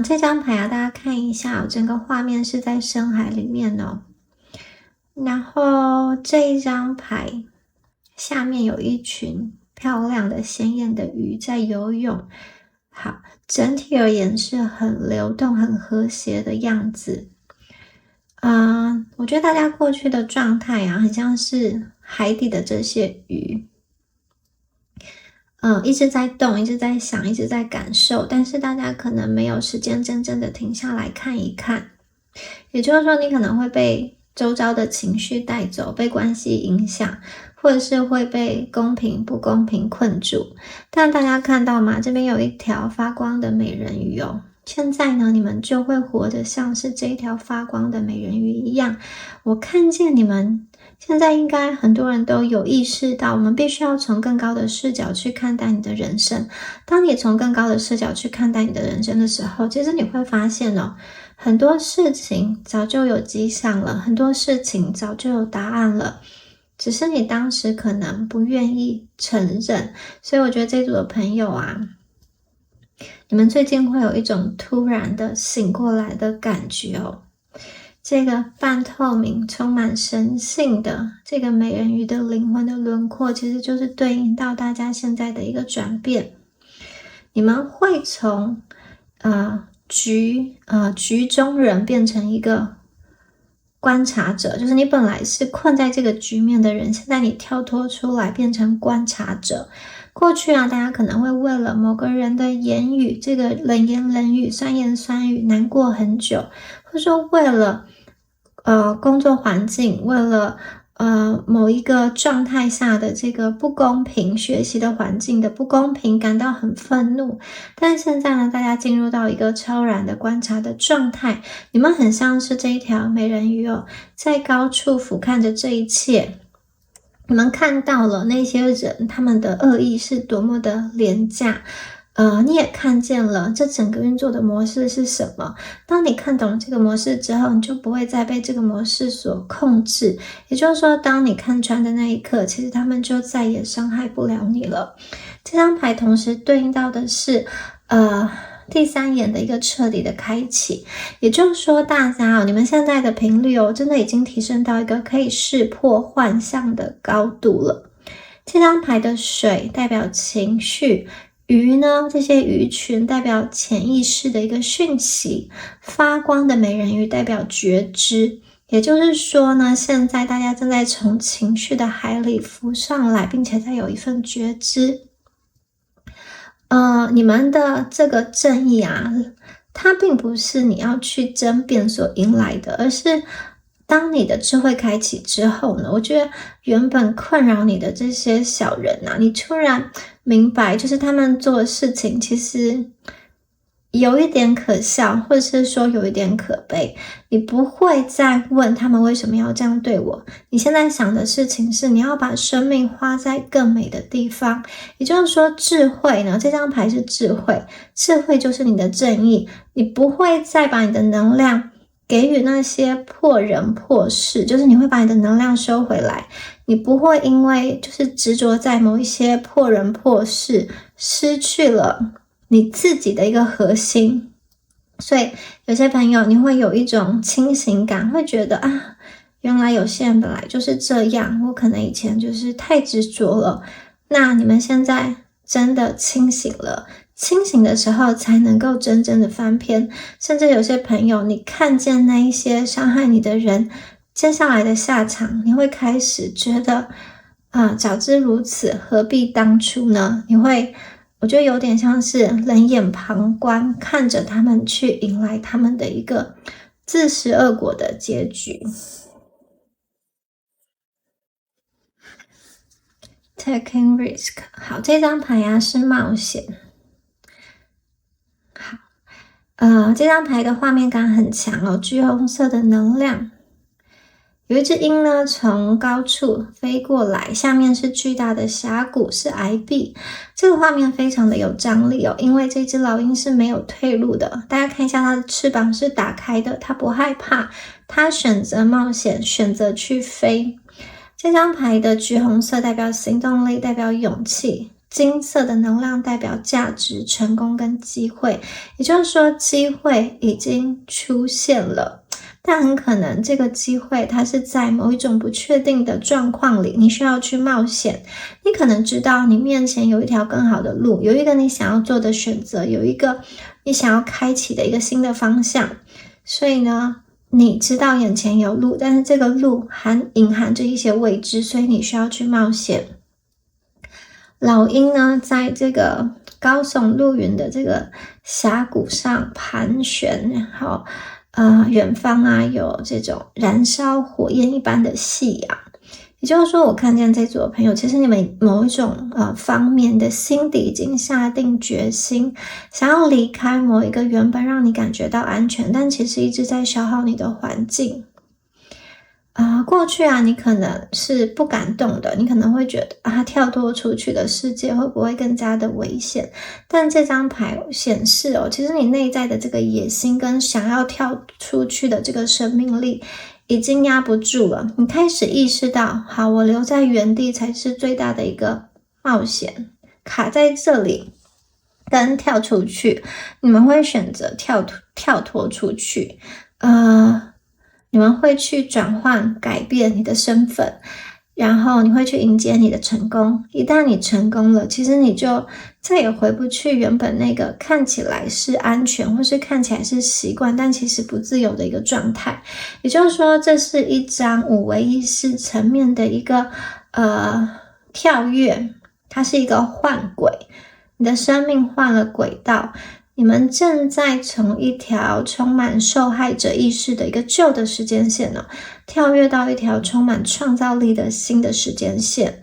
这张牌啊，大家看一下整个画面是在深海里面哦。然后这一张牌下面有一群漂亮的鲜艳的鱼在游泳。好，整体而言是很流动、很和谐的样子。我觉得大家过去的状态啊，很像是海底的这些鱼。一直在动，一直在想，一直在感受，但是大家可能没有时间真正的停下来看一看。也就是说，你可能会被周遭的情绪带走，被关系影响，或者是会被公平不公平困住。但大家看到吗？这边有一条发光的美人鱼哦。现在呢，你们就会活得像是这一条发光的美人鱼一样。我看见你们现在应该很多人都有意识到，我们必须要从更高的视角去看待你的人生。当你从更高的视角去看待你的人生的时候，其实你会发现哦，很多事情早就有迹象了，很多事情早就有答案了，只是你当时可能不愿意承认。所以我觉得这组的朋友啊，你们最近会有一种突然的醒过来的感觉哦。这个半透明、充满神性的这个美人鱼的灵魂的轮廓，其实就是对应到大家现在的一个转变。你们会从局中人变成一个观察者，就是你本来是困在这个局面的人，现在你跳脱出来变成观察者。过去大家可能会为了某个人的言语，这个冷言冷语、酸言酸语难过很久，或者说为了工作环境，为了某一个状态下的这个不公平，学习的环境的不公平感到很愤怒。但现在呢，大家进入到一个超然的观察的状态，你们很像是这一条美人鱼在高处俯瞰着这一切。你们看到了那些人，他们的恶意是多么的廉价。你也看见了这整个运作的模式是什么。当你看懂了这个模式之后，你就不会再被这个模式所控制。也就是说，当你看穿的那一刻，其实他们就再也伤害不了你了。这张牌同时对应到的是第三眼的一个彻底的开启。也就是说，大家你们现在的频率真的已经提升到一个可以识破幻象的高度了。这张牌的水代表情绪，鱼呢，这些鱼群代表潜意识的一个讯息，发光的美人鱼代表觉知。也就是说呢，现在大家正在从情绪的海里浮上来，并且再有一份觉知。你们的这个正义它并不是你要去争辩所迎来的，而是当你的智慧开启之后呢，我觉得原本困扰你的这些小人你突然明白，就是他们做的事情其实有一点可笑，或者是说有一点可悲。你不会再问他们为什么要这样对我，你现在想的事情是你要把生命花在更美的地方。也就是说，智慧呢，这张牌是智慧，智慧就是你的正义。你不会再把你的能量给予那些破人破事，就是你会把你的能量收回来。你不会因为就是执着在某一些破人破事，失去了你自己的一个核心。所以有些朋友你会有一种清醒感，会觉得原来有些人本来就是这样，我可能以前就是太执着了。那你们现在真的清醒了，清醒的时候才能够真正的翻篇。甚至有些朋友，你看见那一些伤害你的人接下来的下场，你会开始觉得早知如此何必当初呢？我觉得有点像是冷眼旁观，看着他们去迎来他们的一个自食恶果的结局。Taking risk， 好，这张牌是冒险。好，这张牌的画面感很强橘红色的能量。有一只鹰呢，从高处飞过来，下面是巨大的峡谷，是崖壁。这个画面非常的有张力因为这只老鹰是没有退路的。大家看一下它的翅膀是打开的，它不害怕，它选择冒险，选择去飞。这张牌的橘红色代表行动力，代表勇气。金色的能量代表价值、成功跟机会。也就是说，机会已经出现了，但很可能这个机会它是在某一种不确定的状况里，你需要去冒险。你可能知道你面前有一条更好的路，有一个你想要做的选择，有一个你想要开启的一个新的方向。所以呢，你知道眼前有路，但是这个路隐含着一些未知，所以你需要去冒险。老鹰呢，在这个高耸入云的这个峡谷上盘旋，然后远方有这种燃烧火焰一般的夕阳。也就是说，我看见这组的朋友，其实你们某一种方面的心底已经下定决心，想要离开某一个原本让你感觉到安全，但其实一直在消耗你的环境。过去你可能是不敢动的，你可能会觉得跳脱出去的世界会不会更加的危险？但这张牌显示其实你内在的这个野心跟想要跳出去的这个生命力已经压不住了。你开始意识到，好，我留在原地才是最大的一个冒险，卡在这里跟跳出去，你们会选择跳脱出去。你们会去转换改变你的身份，然后你会去迎接你的成功。一旦你成功了，其实你就再也回不去原本那个看起来是安全或是看起来是习惯但其实不自由的一个状态。也就是说，这是一张五维意识层面的一个跳跃，它是一个换轨，你的生命换了轨道，你们正在从一条充满受害者意识的一个旧的时间线跳跃到一条充满创造力的新的时间线。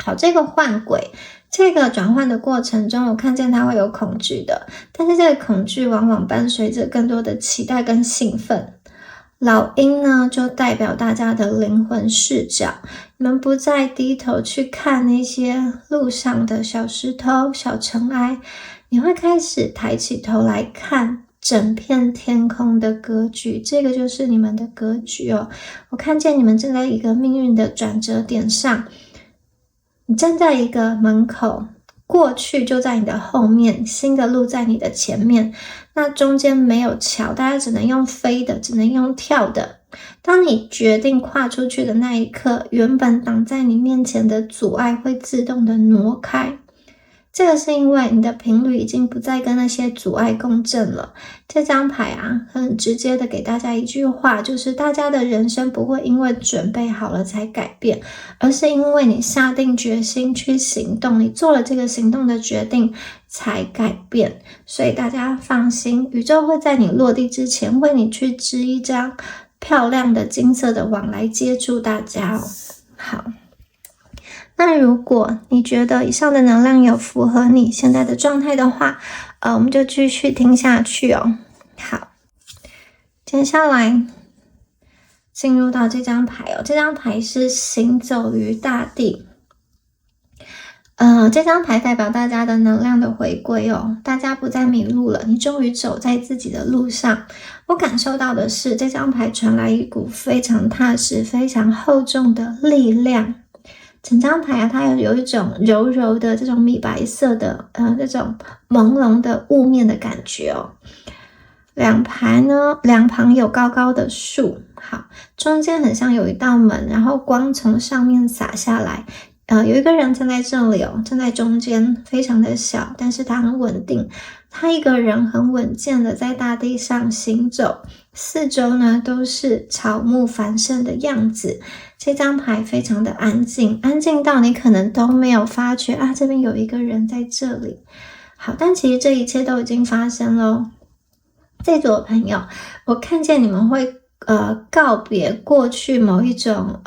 好，这个换轨，这个转换的过程中，我看见它会有恐惧的，但是这个恐惧往往伴随着更多的期待跟兴奋。老鹰呢，就代表大家的灵魂视角，你们不再低头去看那些路上的小石头、小尘埃，你会开始抬起头来看整片天空的格局，这个就是你们的格局我看见你们正在一个命运的转折点上，你站在一个门口，过去就在你的后面，新的路在你的前面，那中间没有桥，大家只能用飞的，只能用跳的。当你决定跨出去的那一刻，原本挡在你面前的阻碍会自动的挪开。这个是因为你的频率已经不再跟那些阻碍共振了。这张牌很直接的给大家一句话，就是大家的人生不会因为准备好了才改变，而是因为你下定决心去行动，你做了这个行动的决定才改变。所以大家放心，宇宙会在你落地之前为你去织一张漂亮的金色的网来接住大家好，那如果你觉得以上的能量有符合你现在的状态的话，我们就继续听下去好，接下来进入到这张牌这张牌是行走于大地。这张牌代表大家的能量的回归大家不再迷路了，你终于走在自己的路上。我感受到的是，这张牌传来一股非常踏实、非常厚重的力量。整张牌它有一种柔柔的这种米白色的这种朦胧的雾面的感觉两旁有高高的树，好，中间很像有一道门，然后光从上面洒下来。有一个人站在这里站在中间，非常的小，但是他很稳定，他一个人很稳健的在大地上行走，四周呢都是草木繁盛的样子。这张牌非常的安静，安静到你可能都没有发觉这边有一个人在这里。好，但其实这一切都已经发生了这组的朋友，我看见你们会告别过去某一种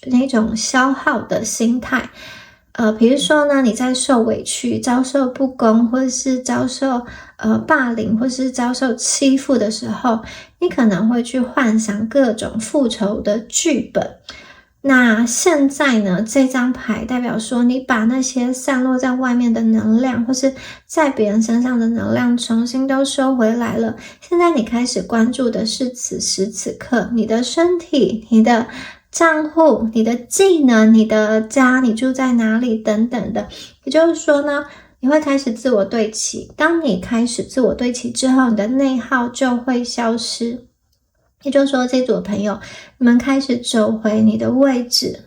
那种消耗的心态。比如说呢，你在受委屈、遭受不公，或者是遭受霸凌，或是遭受欺负的时候，你可能会去幻想各种复仇的剧本。那现在呢，这张牌代表说，你把那些散落在外面的能量，或是在别人身上的能量重新都收回来了。现在你开始关注的是此时此刻，你的身体、你的账户、你的技能、你的家，你住在哪里等等的。也就是说呢，你会开始自我对齐。当你开始自我对齐之后，你的内耗就会消失。也就是说，这组朋友，你们开始走回你的位置。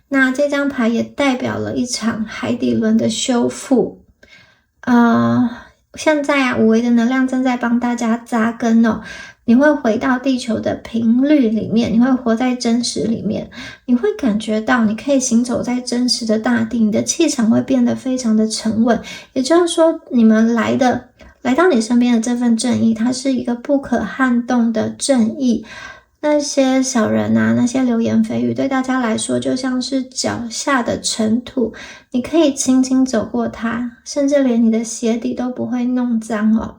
那这张牌也代表了一场海底轮的修复。现在五维的能量正在帮大家扎根你会回到地球的频率里面，你会活在真实里面，你会感觉到你可以行走在真实的大地，你的气场会变得非常的沉稳。也就是说，你们来到你身边的这份正义，它是一个不可撼动的正义。那些小人那些流言蜚语对大家来说就像是脚下的尘土，你可以轻轻走过它，甚至连你的鞋底都不会弄脏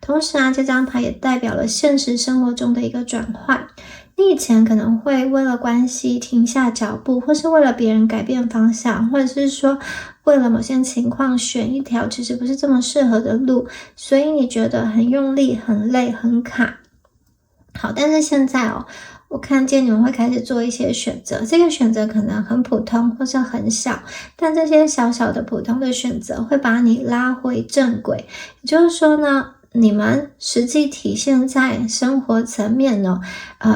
同时这张牌也代表了现实生活中的一个转换。你以前可能会为了关系停下脚步，或是为了别人改变方向，或者是说为了某些情况选一条其实不是这么适合的路，所以你觉得很用力、很累、很卡。好，但是现在我看见你们会开始做一些选择，这个选择可能很普通或是很小，但这些小小的普通的选择会把你拉回正轨。也就是说呢，你们实际体现在生活层面呢，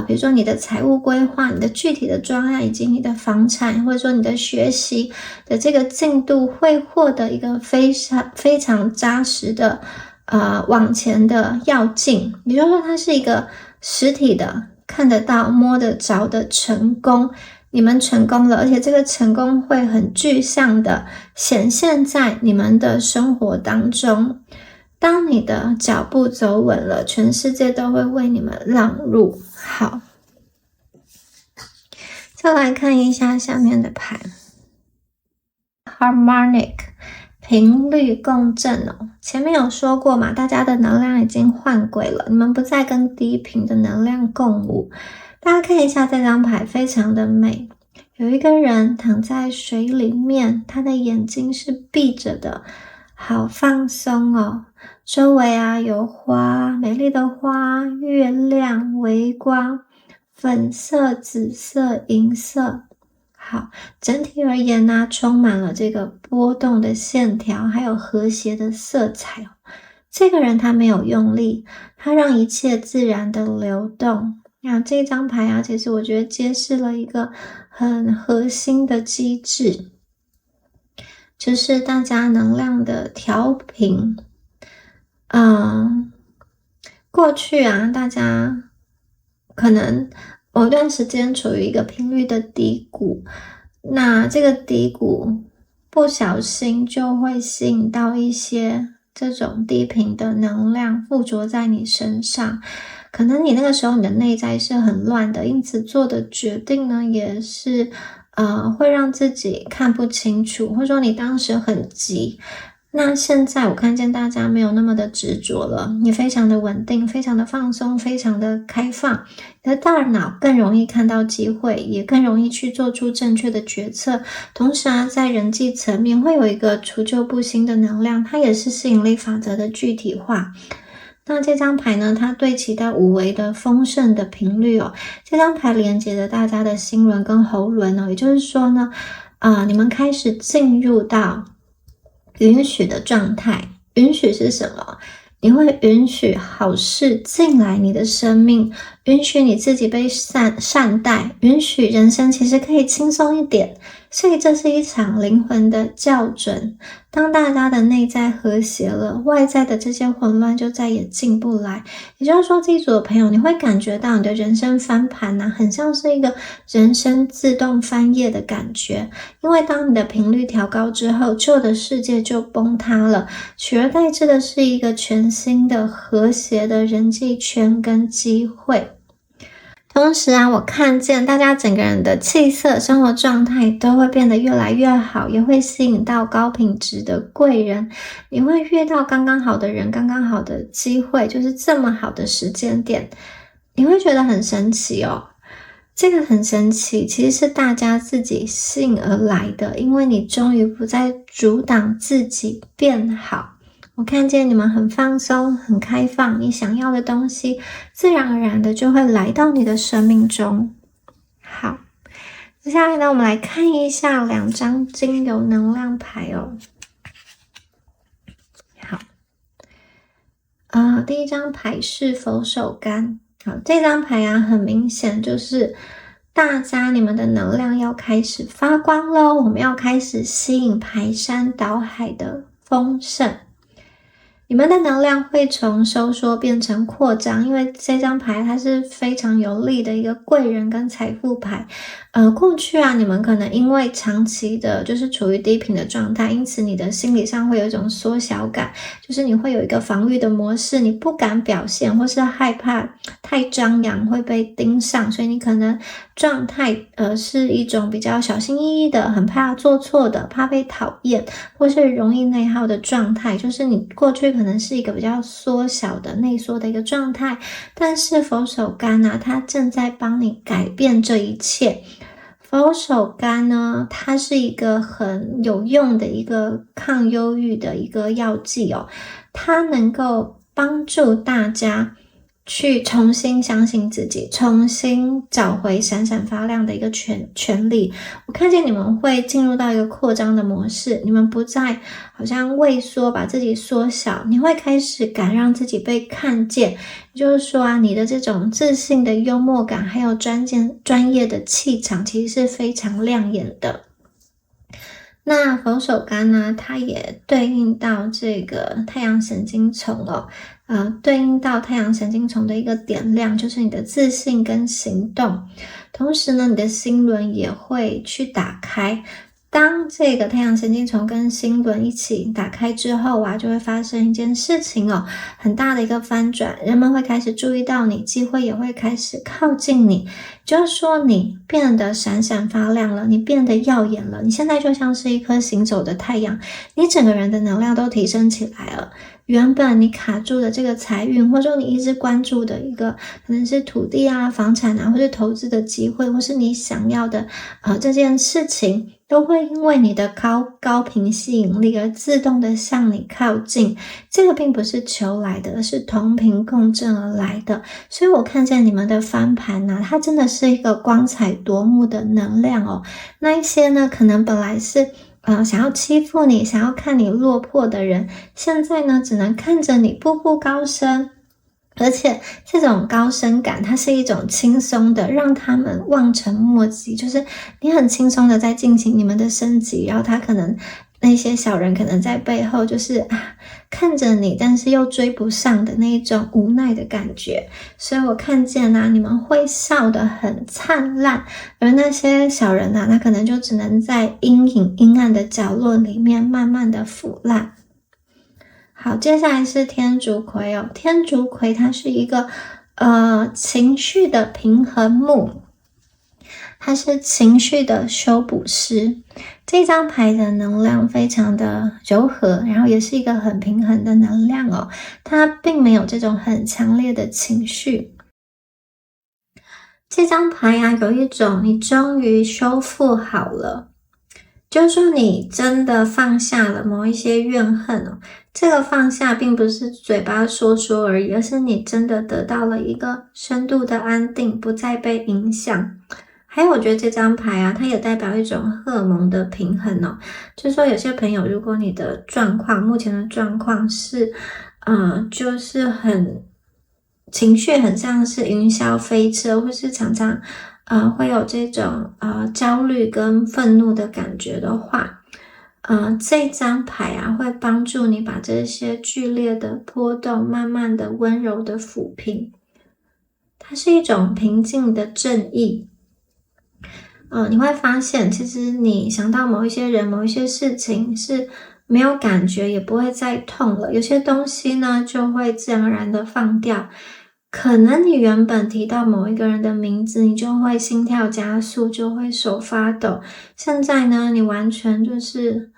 比如说你的财务规划、你的具体的专案以及你的房产，或者说你的学习的这个进度，会获得一个非常扎实的往前的要进。也就是说，它是一个实体的、看得到、摸得着的成功。你们成功了，而且这个成功会很具象的显现在你们的生活当中。当你的脚步走稳了，全世界都会为你们让路。好，再来看一下下面的牌 Harmonic 频率共振哦。前面有说过嘛，大家的能量已经换轨了，你们不再跟低频的能量共舞。大家看一下这张牌，非常的美。有一个人躺在水里面，他的眼睛是闭着的，好放松哦。周围有花，美丽的花，月亮，微光，粉色、紫色、银色。好，整体而言呢，充满了这个波动的线条，还有和谐的色彩。这个人他没有用力，他让一切自然的流动。那这张牌其实我觉得揭示了一个很核心的机制，就是大家能量的调频。过去大家可能某段时间处于一个频率的低谷，那这个低谷不小心就会吸引到一些这种低频的能量附着在你身上。可能你那个时候你的内在是很乱的，因此做的决定呢也是会让自己看不清楚，或者说你当时很急。那现在我看见大家没有那么的执着了，你非常的稳定，非常的放松，非常的开放，你的大脑更容易看到机会，也更容易去做出正确的决策。同时在人际层面会有一个除旧布新的能量，它也是吸引力法则的具体化。那这张牌呢，它对齐到五维的丰盛的频率这张牌连接着大家的心轮跟喉轮也就是说呢，你们开始进入到允许的状态。允许是什么？你会允许好事进来你的生命，允许你自己被善待，允许人生其实可以轻松一点。所以这是一场灵魂的校准。当大家的内在和谐了，外在的这些混乱就再也进不来。也就是说，这一组的朋友，你会感觉到你的人生翻盘很像是一个人生自动翻页的感觉。因为当你的频率调高之后，旧的世界就崩塌了，取而代之的是一个全新的和谐的人际圈跟机会。同时我看见大家整个人的气色、生活状态都会变得越来越好，也会吸引到高品质的贵人。你会遇到刚刚好的人，刚刚好的机会，就是这么好的时间点，你会觉得很神奇这个很神奇，其实是大家自己吸引而来的，因为你终于不再阻挡自己变好。我看见你们很放松，很开放，你想要的东西自然而然的就会来到你的生命中。好，接下来呢，我们来看一下2张精油能量牌好，第一张牌是佛手柑。好，这张牌很明显就是大家你们的能量要开始发光咯，我们要开始吸引排山倒海的丰盛。你们的能量会从收缩变成扩张，因为这张牌它是非常有力的一个贵人跟财富牌。过去你们可能因为长期的就是处于低频的状态，因此你的心理上会有一种缩小感，就是你会有一个防御的模式，你不敢表现，或是害怕太张扬会被盯上，所以你可能状态是一种比较小心翼翼的，很怕做错的，怕被讨厌，或是容易内耗的状态，就是你过去可能是一个比较缩小的内缩的一个状态。但是佛手柑它正在帮你改变这一切。佛手柑呢，它是一个很有用的一个抗忧郁的一个药剂它能够帮助大家去重新相信自己，重新找回闪闪发亮的一个权利。我看见你们会进入到一个扩张的模式，你们不再好像畏缩，把自己缩小，你会开始敢让自己被看见。也就是说啊，你的这种自信的幽默感，还有专业的气场，其实是非常亮眼的。那佛手柑呢，它也对应到这个太阳神经丛哦，对应到太阳神经丛的一个点亮，就是你的自信跟行动。同时呢，你的心轮也会去打开。当这个太阳神经丛跟心轮一起打开之后啊，就会发生一件事情哦，很大的一个翻转，人们会开始注意到你，机会也会开始靠近你，就是说你变得闪闪发亮了，你变得耀眼了，你现在就像是一颗行走的太阳，你整个人的能量都提升起来了。原本你卡住的这个财运，或者说你一直关注的一个可能是土地啊、房产啊，或是投资的机会，或是你想要的这件事情，都会因为你的高频吸引力而自动的向你靠近。这个并不是求来的，而是同频共振而来的。所以我看见你们的翻盘啊，它真的是一个光彩夺目的能量哦。那一些呢，可能本来是想要欺负你，想要看你落魄的人，现在呢，只能看着你步步高升。而且这种高升感，它是一种轻松的，让他们望尘莫及，就是你很轻松的在进行你们的升级，然后他可能那些小人可能在背后就是看着你，但是又追不上的那一种无奈的感觉。所以我看见你们会笑得很灿烂，而那些小人他可能就只能在阴影阴暗的角落里面慢慢的腐烂。好，接下来是天竺葵哦。天竺葵它是一个情绪的平衡木，它是情绪的修补师。这张牌的能量非常的柔和，然后也是一个很平衡的能量哦。它并没有这种很强烈的情绪。这张牌有一种你终于修复好了，就是说你真的放下了某一些怨恨哦。这个放下并不是嘴巴说说而已，而是你真的得到了一个深度的安定，不再被影响。还有我觉得这张牌它也代表一种荷尔蒙的平衡哦。就是说有些朋友，如果你的状况，目前的状况是就是很情绪很像是云霄飞车，或是常常会有这种焦虑跟愤怒的感觉的话，这张牌会帮助你把这些剧烈的波动慢慢的温柔的抚平。它是一种平静的正义。你会发现其实你想到某一些人某一些事情是没有感觉，也不会再痛了，有些东西呢就会自然而然的放掉。可能你原本提到某一个人的名字，你就会心跳加速，就会手发抖。现在呢，你完全就是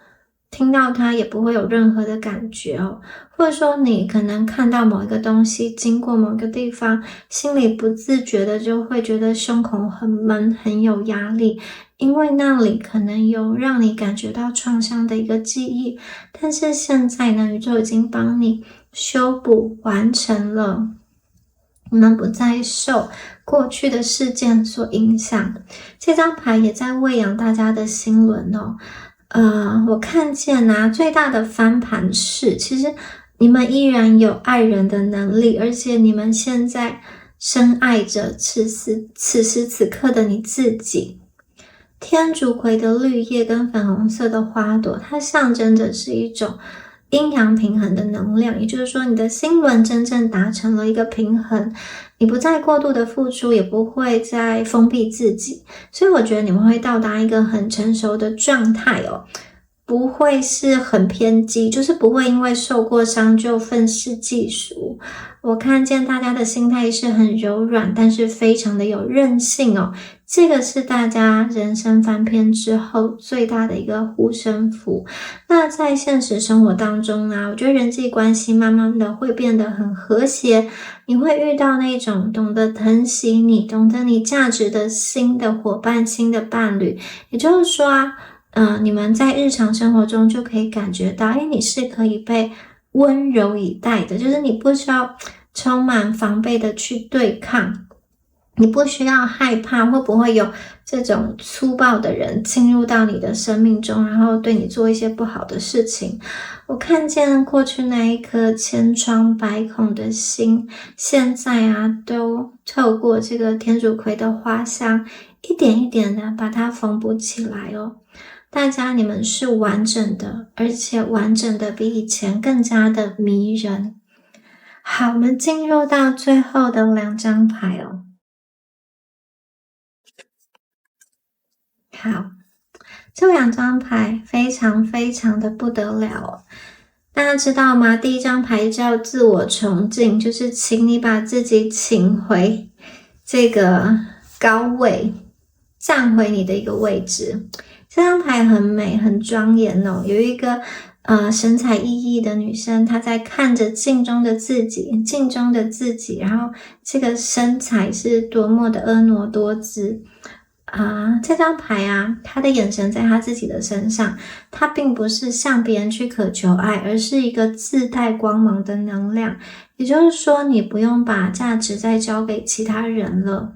听到它也不会有任何的感觉哦。或者说你可能看到某一个东西，经过某一个地方，心里不自觉的就会觉得胸口很闷，很有压力，因为那里可能有让你感觉到创伤的一个记忆。但是现在呢，宇宙已经帮你修补完成了，你们不再受过去的事件所影响。这张牌也在喂养大家的心轮哦。我看见最大的翻盘是，其实你们依然有爱人的能力，而且你们现在深爱着此时此刻的你自己。天竺葵的绿叶跟粉红色的花朵，它象征着是一种阴阳平衡的能量，也就是说你的心轮真正达成了一个平衡，你不再过度的付出，也不会再封闭自己。所以我觉得你们会到达一个很成熟的状态哦，不会是很偏激，就是不会因为受过伤就愤世嫉俗。我看见大家的心态是很柔软，但是非常的有韧性哦。这个是大家人生翻篇之后最大的一个护身符。那在现实生活当中我觉得人际关系慢慢的会变得很和谐，你会遇到那种懂得疼惜你、懂得你价值的新的伙伴、新的伴侣。也就是说你们在日常生活中就可以感觉到，你是可以被温柔以待的，就是你不需要充满防备的去对抗。你不需要害怕会不会有这种粗暴的人进入到你的生命中，然后对你做一些不好的事情。我看见过去那一颗千疮百孔的心，现在都透过这个天竺葵的花香，一点一点的把它缝补起来哦。大家，你们是完整的，而且完整的比以前更加的迷人。好，我们进入到最后的2张牌哦。好，这2张牌非常非常的不得了哦。大家知道吗？第一张牌叫自我崇敬，就是请你把自己请回这个高位，站回你的一个位置。这张牌很美，很庄严哦。有一个神采奕奕的女生，她在看着镜中的自己，然后这个身材是多么的婀娜多姿。这张牌他的眼神在他自己的身上，他并不是向别人去渴求爱，而是一个自带光芒的能量。也就是说，你不用把价值再交给其他人了。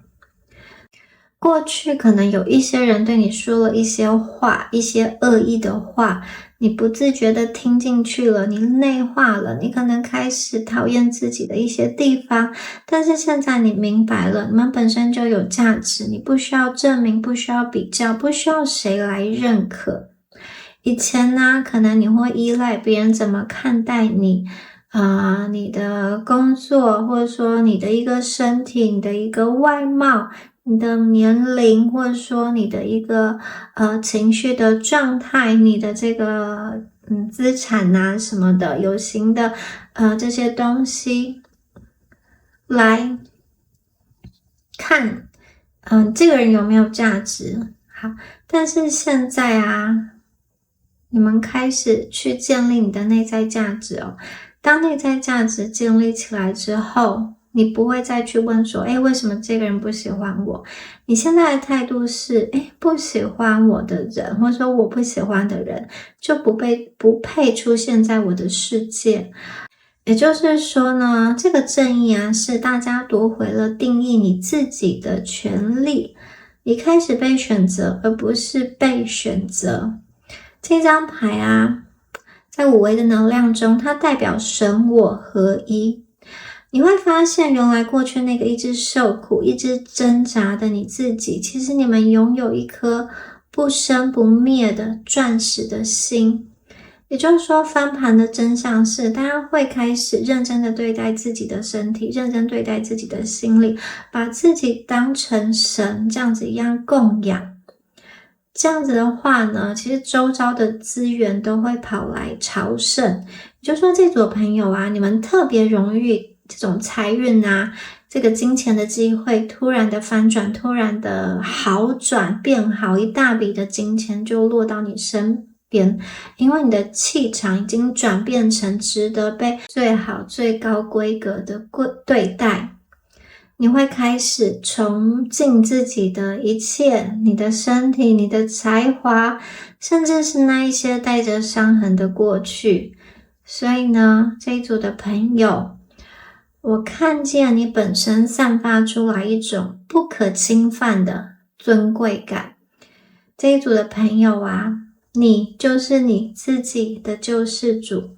过去可能有一些人对你说了一些话，一些恶意的话，你不自觉的听进去了，你内化了，你可能开始讨厌自己的一些地方，但是现在你明白了，你们本身就有价值，你不需要证明，不需要比较，不需要谁来认可。以前可能你会依赖别人怎么看待你，你的工作，或者说你的一个身体，你的一个外貌，你的年龄，或者说你的一个情绪的状态，你的这个资产什么的，有形的这些东西来看这个人有没有价值。好，但是现在你们开始去建立你的内在价值哦。当内在价值建立起来之后，你不会再去问说为什么这个人不喜欢我。你现在的态度是不喜欢我的人，或者说我不喜欢的人就不配出现在我的世界。也就是说呢，这个正义是大家夺回了定义你自己的权利，你开始被选择，而不是被选择。这张牌在五维的能量中，它代表神我合一。你会发现，原来过去那个一直受苦、一直挣扎的你自己，其实你们拥有一颗不生不灭的钻石的心。也就是说，翻盘的真相是，大家会开始认真的对待自己的身体，认真对待自己的心理，把自己当成神这样子一样供养。这样子的话呢，其实周遭的资源都会跑来朝圣。也就是说，这组朋友你们特别容易这种财运这个金钱的机会突然的翻转，突然的好转变好，一大笔的金钱就落到你身边，因为你的气场已经转变成值得被最好最高规格的对待。你会开始崇敬自己的一切，你的身体，你的才华，甚至是那一些带着伤痕的过去。所以呢，这一组的朋友，我看见你本身散发出来一种不可侵犯的尊贵感。这一组的朋友你就是你自己的救世主。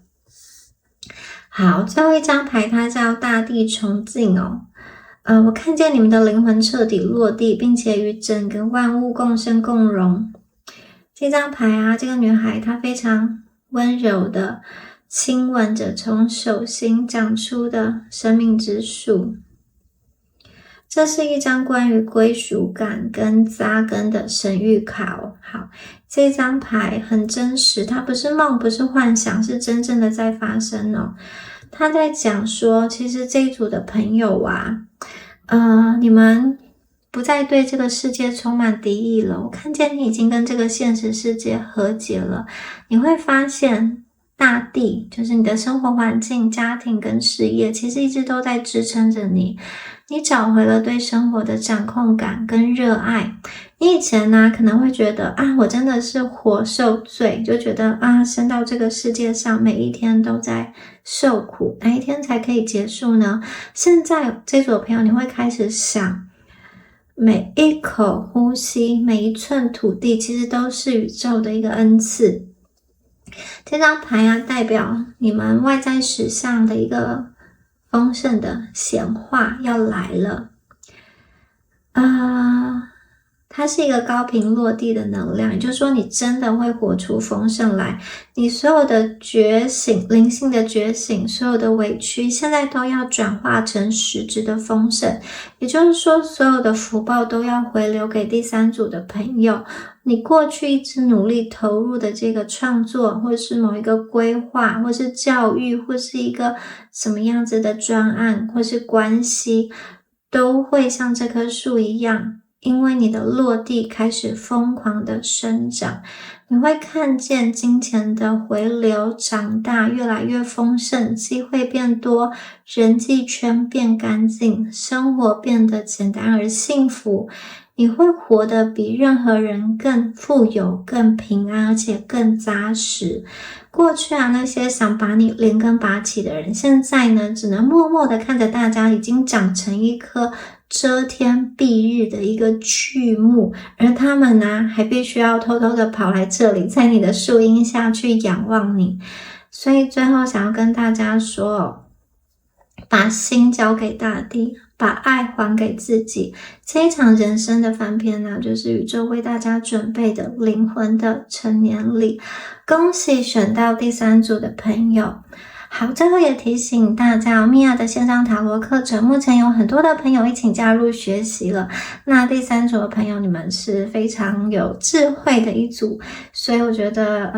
好，最后一张牌它叫大地崇敬哦。我看见你们的灵魂彻底落地，并且与整个万物共生共荣。这张牌这个女孩她非常温柔的亲吻着从手心长出的生命之树。这是一张关于归属感跟扎根的神谕卡哦。好，这张牌很真实，它不是梦，不是幻想，是真正的在发生哦。他在讲说，其实这一组的朋友你们不再对这个世界充满敌意了。我看见你已经跟这个现实世界和解了。你会发现，大地，就是你的生活环境、家庭跟事业，其实一直都在支撑着你。你找回了对生活的掌控感跟热爱。你以前呢，可能会觉得我真的是活受罪，就觉得生到这个世界上每一天都在受苦，哪一天才可以结束呢？现在这组朋友，你会开始想，每一口呼吸，每一寸土地，其实都是宇宙的一个恩赐。这张牌代表你们外在实相的一个丰盛的显化要来了。它是一个高频落地的能量，也就是说你真的会活出丰盛来。你所有的觉醒，灵性的觉醒，所有的委屈，现在都要转化成实质的丰盛。也就是说，所有的福报都要回流给第三组的朋友。你过去一直努力投入的这个创作，或是某一个规划，或是教育，或是一个什么样子的专案，或是关系，都会像这棵树一样，因为你的落地开始疯狂的生长。你会看见金钱的回流长大，越来越丰盛，机会变多，人际圈变干净，生活变得简单而幸福。你会活得比任何人更富有、更平安，而且更扎实。过去那些想把你连根拔起的人，现在呢，只能默默的看着大家已经长成一棵遮天蔽日的一个巨木，而他们呢，还必须要偷偷的跑来这里，在你的树荫下去仰望你。所以最后想要跟大家说，把心交给大地，把爱还给自己。这一场人生的翻篇呢，就是宇宙为大家准备的灵魂的成年礼。恭喜选到第三组的朋友。好，最后也提醒大家，米娅的线上塔罗课程目前有很多的朋友一起加入学习了。那第三组的朋友，你们是非常有智慧的一组，所以我觉得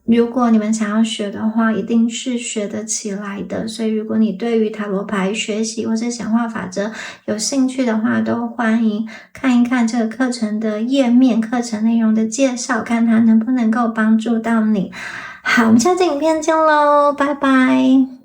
如果你们想要学的话，一定是学得起来的。所以如果你对于塔罗牌学习或是显化法则有兴趣的话，都欢迎看一看这个课程的页面，课程内容的介绍，看它能不能够帮助到你。好，我们下次影片见咯，拜拜。